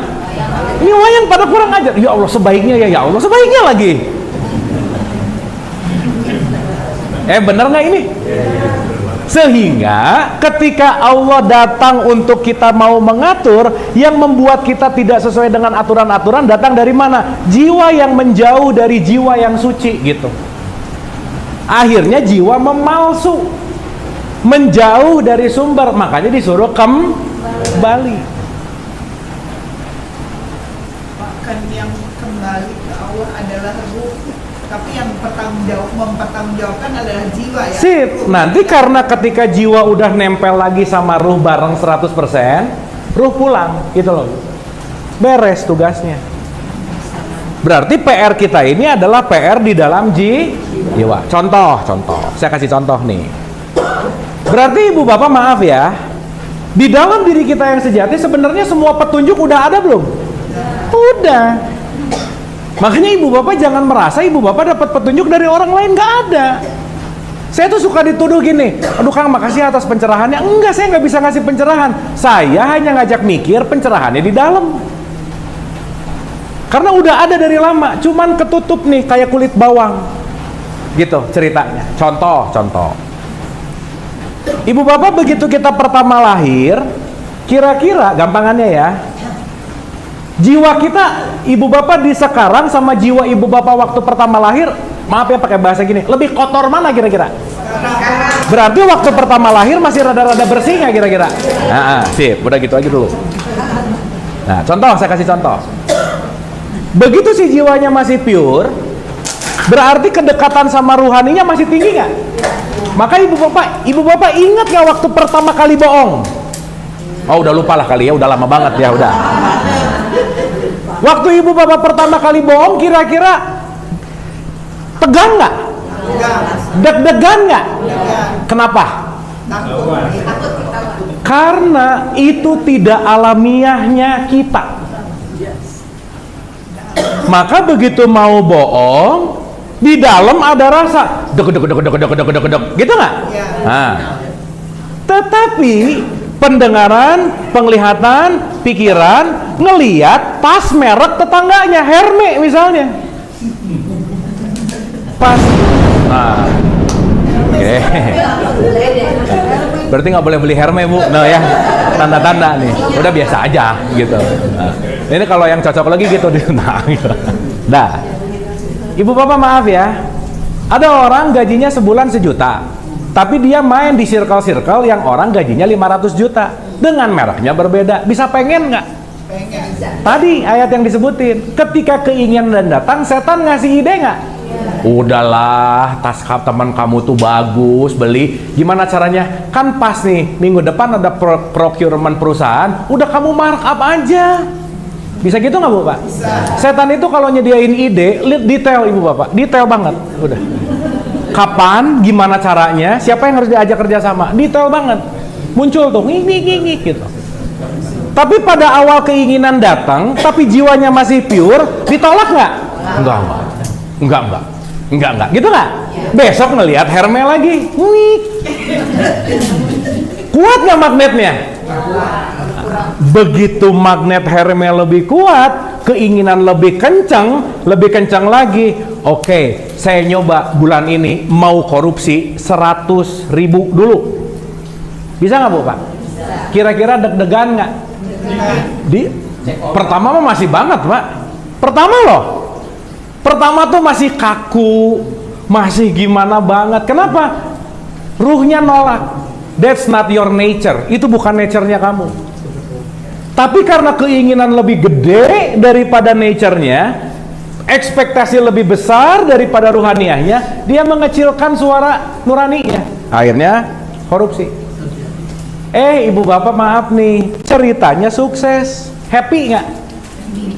Ini wayang pada kurang ajar. Ya Allah sebaiknya ya Allah sebaiknya lagi. Bener nggak ini? Sehingga ketika Allah datang untuk kita mau mengatur, yang membuat kita tidak sesuai dengan aturan-aturan datang dari mana? Jiwa yang menjauh dari jiwa yang suci gitu. Akhirnya jiwa memalsu, menjauh dari sumber, makanya disuruh kembali. Bahkan yang kembali ke Allah adalah ruh, tapi yang mempertanggungjawabkan adalah jiwa ya. Sip. Nanti karena ketika jiwa udah nempel lagi sama ruh bareng 100%, ruh pulang gitu loh. Beres tugasnya. Berarti PR kita ini adalah PR di dalam jiwa. Contoh. Saya kasih contoh nih. Berarti Ibu Bapak maaf ya, di dalam diri kita yang sejati sebenarnya semua petunjuk udah ada belum? Udah. Makanya Ibu Bapak jangan merasa Ibu Bapak dapat petunjuk dari orang lain, nggak ada. Saya tuh suka dituduh gini, aduh Kang makasih atas pencerahannya. Enggak, saya nggak bisa ngasih pencerahan. Saya hanya ngajak mikir pencerahannya di dalam. Karena udah ada dari lama, cuman ketutup nih kayak kulit bawang. Gitu ceritanya. Contoh. Ibu Bapak begitu kita pertama lahir, kira-kira gampangannya ya, jiwa kita Ibu Bapak di sekarang sama jiwa Ibu Bapak waktu pertama lahir, maaf ya pakai bahasa gini, lebih kotor mana kira-kira? Berarti waktu pertama lahir masih rada-rada bersih nggak kira-kira? Nah, sip, udah gitu aja dulu. Nah, contoh, saya kasih contoh. Begitu si jiwanya masih pure, berarti kedekatan sama ruhaninya masih tinggi nggak? Maka Ibu Bapak ingat nggak waktu pertama kali bohong? Oh udah lupa lah kali ya, udah lama banget ya udah. Waktu Ibu Bapak pertama kali bohong, kira-kira tegang nggak? Deg-degan nggak? Kenapa? Karena itu tidak alamiahnya kita. Maka begitu mau bohong, di dalam ada rasa deg, gitu nggak? Nah, tetapi pendengaran, penglihatan, pikiran ngeliat pas merek tetangganya, Herme misalnya. Pas, nah, oke. Berarti nggak boleh beli Herme Bu, nah ya tanda-tanda nih, udah biasa aja gitu. Nah, ini kalau yang cocok lagi gitu, nah, gitu. Dah, Ibu Bapak maaf ya, ada orang gajinya sebulan 1 juta, tapi dia main di circle-circle yang orang gajinya 500 juta dengan mereknya berbeda. Bisa pengen nggak? Pengen. Tadi ayat yang disebutin, ketika keinginan datang, setan ngasih ide nggak? Udahlah, tas teman kamu tuh bagus, beli. Gimana caranya? Kan pas nih, minggu depan ada procurement perusahaan, udah kamu markup aja. Bisa gitu nggak Bu Pak? Bisa. Setan itu kalau nyediain ide, detail Ibu Bapak, detail banget. Udah. Kapan, gimana caranya, siapa yang harus diajak kerjasama, detail banget. Muncul tuh, ngik gitu. Tapi pada awal keinginan datang, tapi jiwanya masih pure, ditolak nggak? Enggak. Enggak, gitu nggak? Besok ngelihat Hermes lagi, wih. Kuat nggak magnetnya? Begitu magnet Hermes lebih kuat, keinginan lebih kencang lagi. Oke, saya nyoba bulan ini mau korupsi 100.000 dulu. Bisa nggak Bu Pak? Kira-kira deg-degan nggak? Pertama mah masih banget Pak. Pertama tuh masih kaku, masih gimana banget. Kenapa? Ruhnya nolak. That's not your nature. Itu bukan nature-nya kamu. Tapi karena keinginan lebih gede daripada nature-nya, ekspektasi lebih besar daripada ruhaniahnya, dia mengecilkan suara nuraninya. Akhirnya korupsi. Ibu bapak maaf nih, ceritanya sukses. Happy nggak?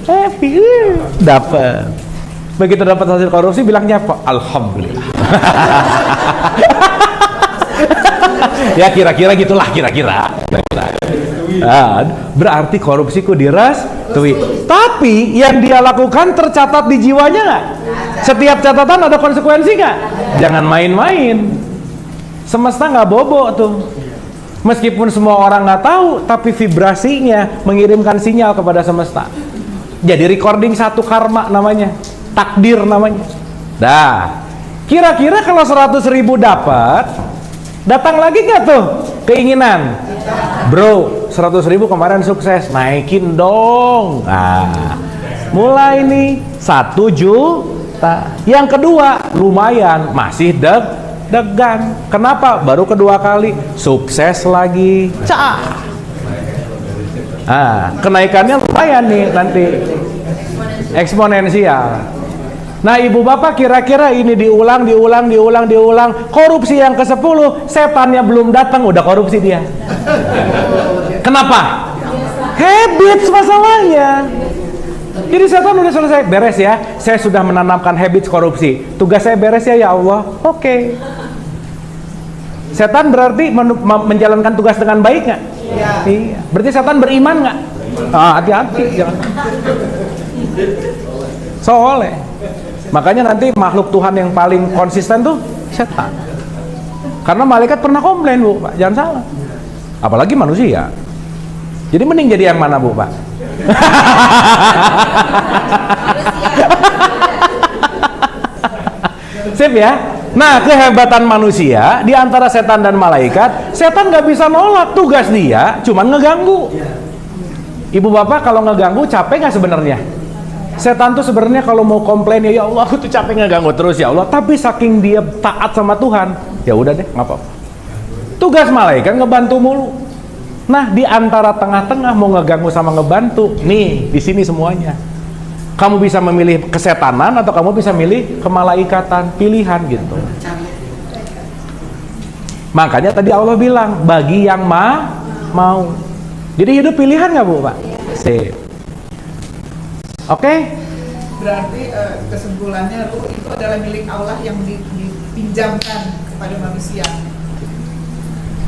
Happy. Dapat. Begitu dapat hasil korupsi bilangnya apa? Alhamdulillah. Ya kira-kira gitulah, kira-kira. Nah, berarti korupsiku direstui. Tapi yang dia lakukan tercatat di jiwanya nggak? Setiap catatan ada konsekuensi nggak? Jangan main-main. Semesta nggak bobo tuh. Meskipun semua orang nggak tahu, tapi vibrasinya mengirimkan sinyal kepada semesta. Jadi recording satu karma namanya, takdir namanya. Dah, kira-kira kalau 100.000 dapat, datang lagi nggak tuh keinginan? Bro, 100.000 kemarin sukses, naikin dong. Nah, mulai nih 1 juta. Yang kedua, lumayan, masih degan. Kenapa? Baru kedua kali, sukses lagi. Kenaikannya lumayan nih nanti, eksponensial. Nah ibu bapak kira-kira ini diulang, korupsi yang ke-10, setannya belum datang udah korupsi dia. Kenapa? Habits masalahnya. Jadi setan udah selesai, beres ya, saya sudah menanamkan habits korupsi, tugas saya beres ya Allah. Oke. Setan berarti menjalankan tugas dengan baik nggak? Iya. Berarti setan beriman nggak? Hati-hati, jangan. Soalnya makanya nanti makhluk Tuhan yang paling konsisten tuh setan. Karena malaikat pernah komplain Bu, Pak, jangan salah. Apalagi manusia. Jadi mending jadi yang mana Bu, Pak? Sip ya. Nah, kehebatan manusia di antara setan dan malaikat, setan nggak bisa nolak, tugas dia cuman ngeganggu. Ibu bapak kalau ngeganggu capek nggak sebenarnya? Setan tuh sebenarnya kalau mau komplain ya Allah aku tuh capek ngeganggu terus ya Allah, tapi saking dia taat sama Tuhan, ya udah deh nggak apa-apa. Tugas malaikat ngebantu mulu. Nah di antara tengah-tengah mau ngeganggu sama ngebantu, nih di sini semuanya. Kamu bisa memilih kesetanan atau kamu bisa milih kemalaikatan, pilihan gitu. Makanya tadi Allah bilang bagi yang mau. Jadi hidup pilihan nggak Bu Pak? Sip. Oke? Berarti kesimpulannya ruh itu adalah milik Allah yang dipinjamkan kepada manusia.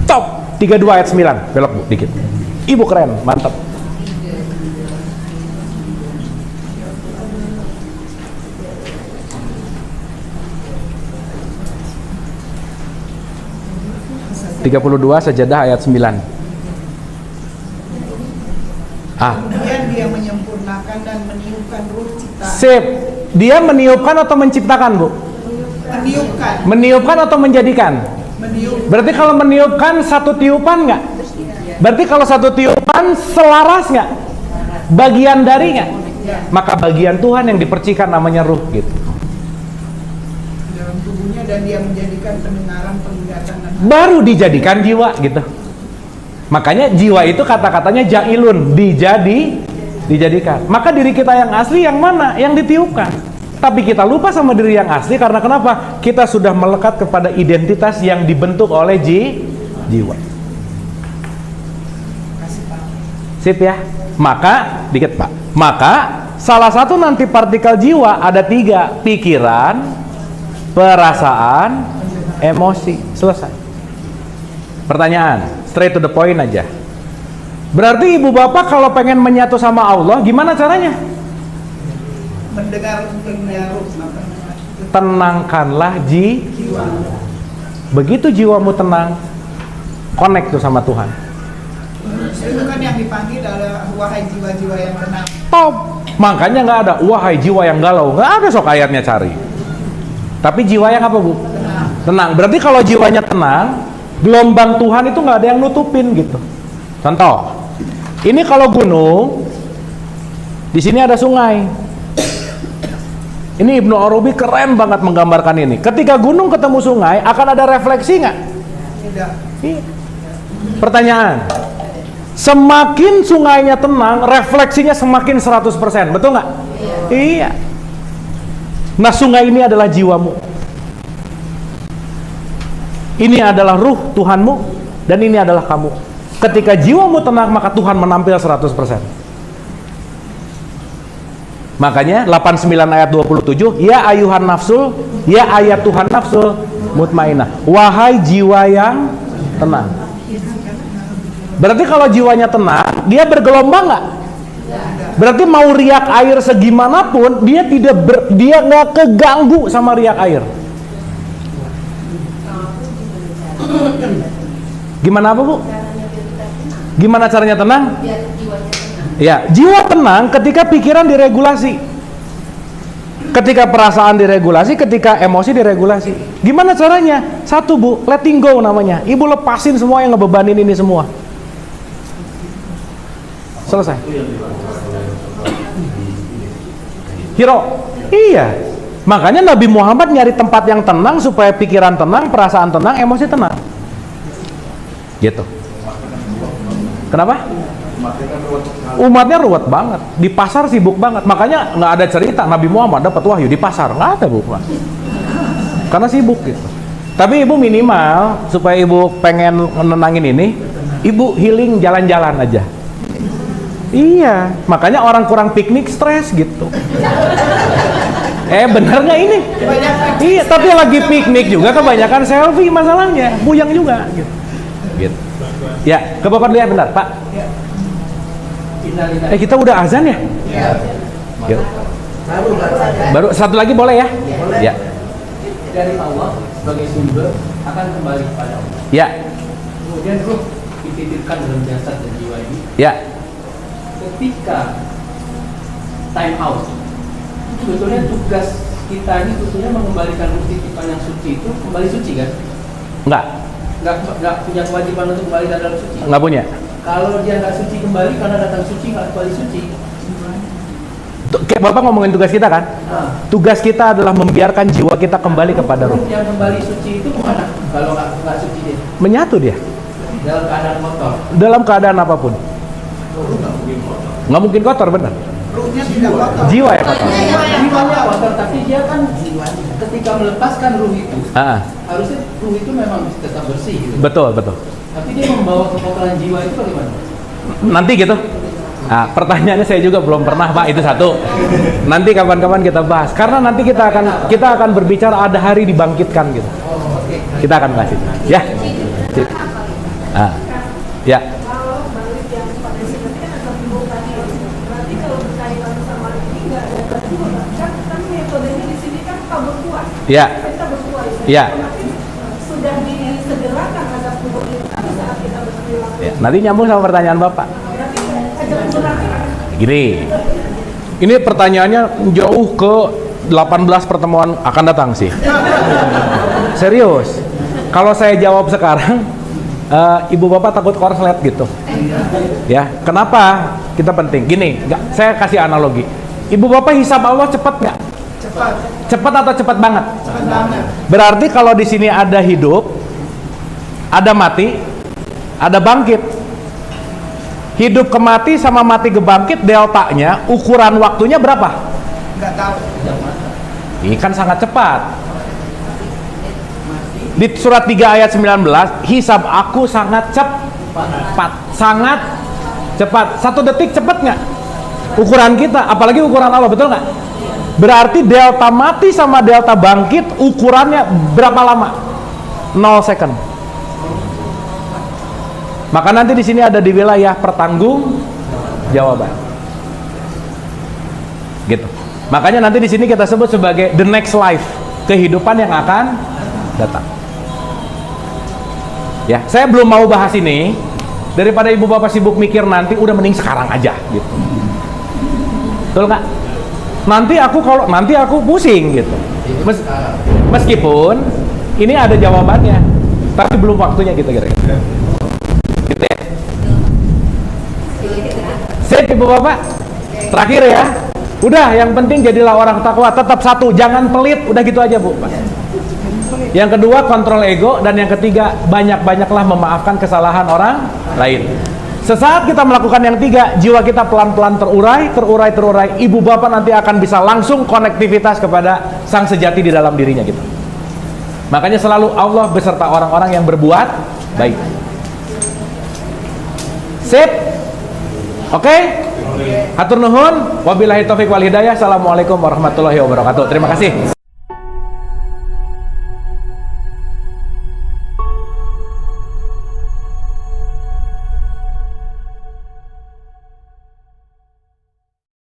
Top 32 ayat 9, belok Bu dikit. Ibu keren, mantap. Sajadah ayat 9. Kemudian dia menyempurnakan dan meniupkan ruh ciptaan. Sip. Dia meniupkan atau menciptakan Bu? Meniupkan. Meniupkan atau menjadikan? Meniup. Berarti kalau meniupkan satu tiupan nggak? Berarti kalau satu tiupan selaras nggak? Bagian dari nggak? Maka bagian Tuhan yang dipercikan namanya ruh gitu. Dalam tubuhnya dan dia menjadikan pendengaran, penglihatan dan Baru dijadikan jiwa gitu. Makanya jiwa itu kata-katanya jailun, dijadikan. Maka diri kita yang asli yang mana? Yang ditiupkan. Tapi kita lupa sama diri yang asli karena kenapa? Kita sudah melekat kepada identitas yang dibentuk oleh jiwa. Sip ya. Maka dikit Pak. Maka salah satu nanti partikel jiwa ada 3, pikiran, perasaan, emosi. Selesai. Pertanyaan, straight to the point aja. Berarti ibu bapak kalau pengen menyatu sama Allah, gimana caranya? mendengar tenangkanlah jiwa. Begitu jiwamu tenang, connect tuh sama Tuhan. Itu kan yang dipanggil adalah wahai jiwa-jiwa yang tenang. Top. Makanya nggak ada wahai jiwa yang galau, nggak ada sok ayatnya cari. Tapi jiwa yang apa, Bu? Tenang. Berarti kalau jiwanya tenang, gelombang Tuhan itu nggak ada yang nutupin gitu. Contoh, ini kalau gunung, di sini ada sungai. Ini Ibnu Arabi keren banget menggambarkan ini. Ketika gunung ketemu sungai, akan ada refleksi nggak? Tidak. Iya. Pertanyaan, semakin sungainya tenang, refleksinya semakin 100%, betul nggak? Iya. Nah, sungai ini adalah jiwamu. Ini adalah ruh Tuhanmu, dan ini adalah kamu. Ketika jiwamu tenang, maka Tuhan menampil 100%. Makanya 89 ayat 27, ya ayuhan nafsul, ya ayat Tuhan nafsul mutmainah, wahai jiwa yang tenang. Berarti kalau jiwanya tenang, dia bergelombang nggak? Berarti mau riak air segimanapun, dia dia nggak keganggu sama riak air. Gimana apa, Bu? Gimana caranya tenang? Ya, jiwa tenang ketika pikiran diregulasi, ketika perasaan diregulasi, ketika emosi diregulasi. Gimana caranya? Satu, Bu, letting go namanya. Ibu lepasin semua yang ngebebanin ini semua. Selesai. Hiro, iya. Makanya Nabi Muhammad nyari tempat yang tenang supaya pikiran tenang, perasaan tenang, emosi tenang. Gitu. Kenapa? Umatnya ruwet banget, di pasar sibuk banget. Makanya nggak ada cerita Nabi Muhammad dapat wahyu di pasar, nggak ada, Bu. Karena sibuk gitu. Tapi ibu minimal supaya ibu pengen menenangin ini, ibu healing jalan-jalan aja. Iya, makanya orang kurang piknik stres gitu. Bener nggak ini? Iya, tapi lagi piknik juga kebanyakan selfie masalahnya, buyang juga gitu. Gitu. Ya, ke Bapak lihat bentar, Pak. Kita udah azan ya? Gitu. Baru satu lagi boleh ya? Ya. Dari Allah sebagai sumber akan kembali kepada Allah. Ya. Kemudian ruh dititipkan dalam jasad dan jiwa ini. Ya. Ketika time out, sebetulnya tugas kita ini sebetulnya mengembalikan ruh titipan yang suci itu kembali suci kan? Enggak punya kewajiban untuk kembali ke dalam suci. Enggak punya. Kalau dia nggak suci kembali karena datang suci nggak kembali suci. Kayak Bapak ngomongin tugas kita kan? Tugas kita adalah membiarkan jiwa kita kembali kepada ruh. Yang kembali suci itu kemana? Kalau nggak suci dia? Menyatu dia. Dalam keadaan kotor. Dalam keadaan apapun. Nggak mungkin kotor, benar. Ruhnya tidak kotor. Jiwa ya kotor. Jiwanya kotor, tapi dia kan ketika melepaskan ruh itu, harusnya ruh itu memang tetap bersih. Gitu. Betul. Tapi dia membawa kekotoran jiwa itu bagaimana? Nanti gitu. Nah, pertanyaannya saya juga belum pernah, Pak, itu satu. Nanti kapan-kapan kita bahas. Karena nanti kita akan berbicara ada hari dibangkitkan gitu. Kita akan bahas itu. Ya. Ya. Ya. Ya. Sudah disegerakan azab kubur itu saat kita berperilaku. Ya, nanti nyambung sama pertanyaan Bapak. Gini, ini pertanyaannya jauh ke 18 pertemuan akan datang sih. Serius. Kalau saya jawab sekarang, ibu bapak takut korslet gitu. Ya, kenapa kita penting? Gini, saya kasih analogi. Ibu bapak hisab Allah cepat nggak? Cepat. Cepat atau cepat banget? Cepat banget. Berarti kalau di sini ada hidup, ada mati, ada bangkit. Hidup ke mati sama mati ke bangkit, deltanya, ukuran waktunya berapa? Nggak tahu. Ini kan sangat cepat. Di surat 3 ayat 19, hisab aku sangat cepat. Sangat cepat. 1 detik cepat nggak? Ukuran kita, apalagi ukuran Allah, betul nggak? Berarti delta mati sama delta bangkit ukurannya berapa lama? 0 second. Maka nanti di sini ada di wilayah pertanggung jawaban. Gitu. Makanya nanti di sini kita sebut sebagai the next life. kehidupan yang akan datang. Ya, saya belum mau bahas ini. Daripada ibu bapak sibuk mikir nanti, udah mending sekarang aja gitu. Betul nggak? Nanti aku pusing gitu. Meskipun ini ada jawabannya, tapi belum waktunya gitu kira-kira. Gitu ya. Sip ibu bapak. Terakhir ya. Udah, yang penting jadilah orang takwa. Tetap satu, jangan pelit. Udah gitu aja bu. Yang kedua, kontrol ego. Dan yang ketiga, banyak-banyaklah memaafkan kesalahan orang lain. Sesaat kita melakukan yang tiga, jiwa kita pelan-pelan terurai. Ibu bapak nanti akan bisa langsung konektivitas kepada sang sejati di dalam dirinya gitu. Makanya selalu Allah beserta orang-orang yang berbuat baik. Sip? Oke? Hatur nuhun. Wabillahi taufiq wal hidayah. Assalamualaikum warahmatullahi wabarakatuh. Terima kasih.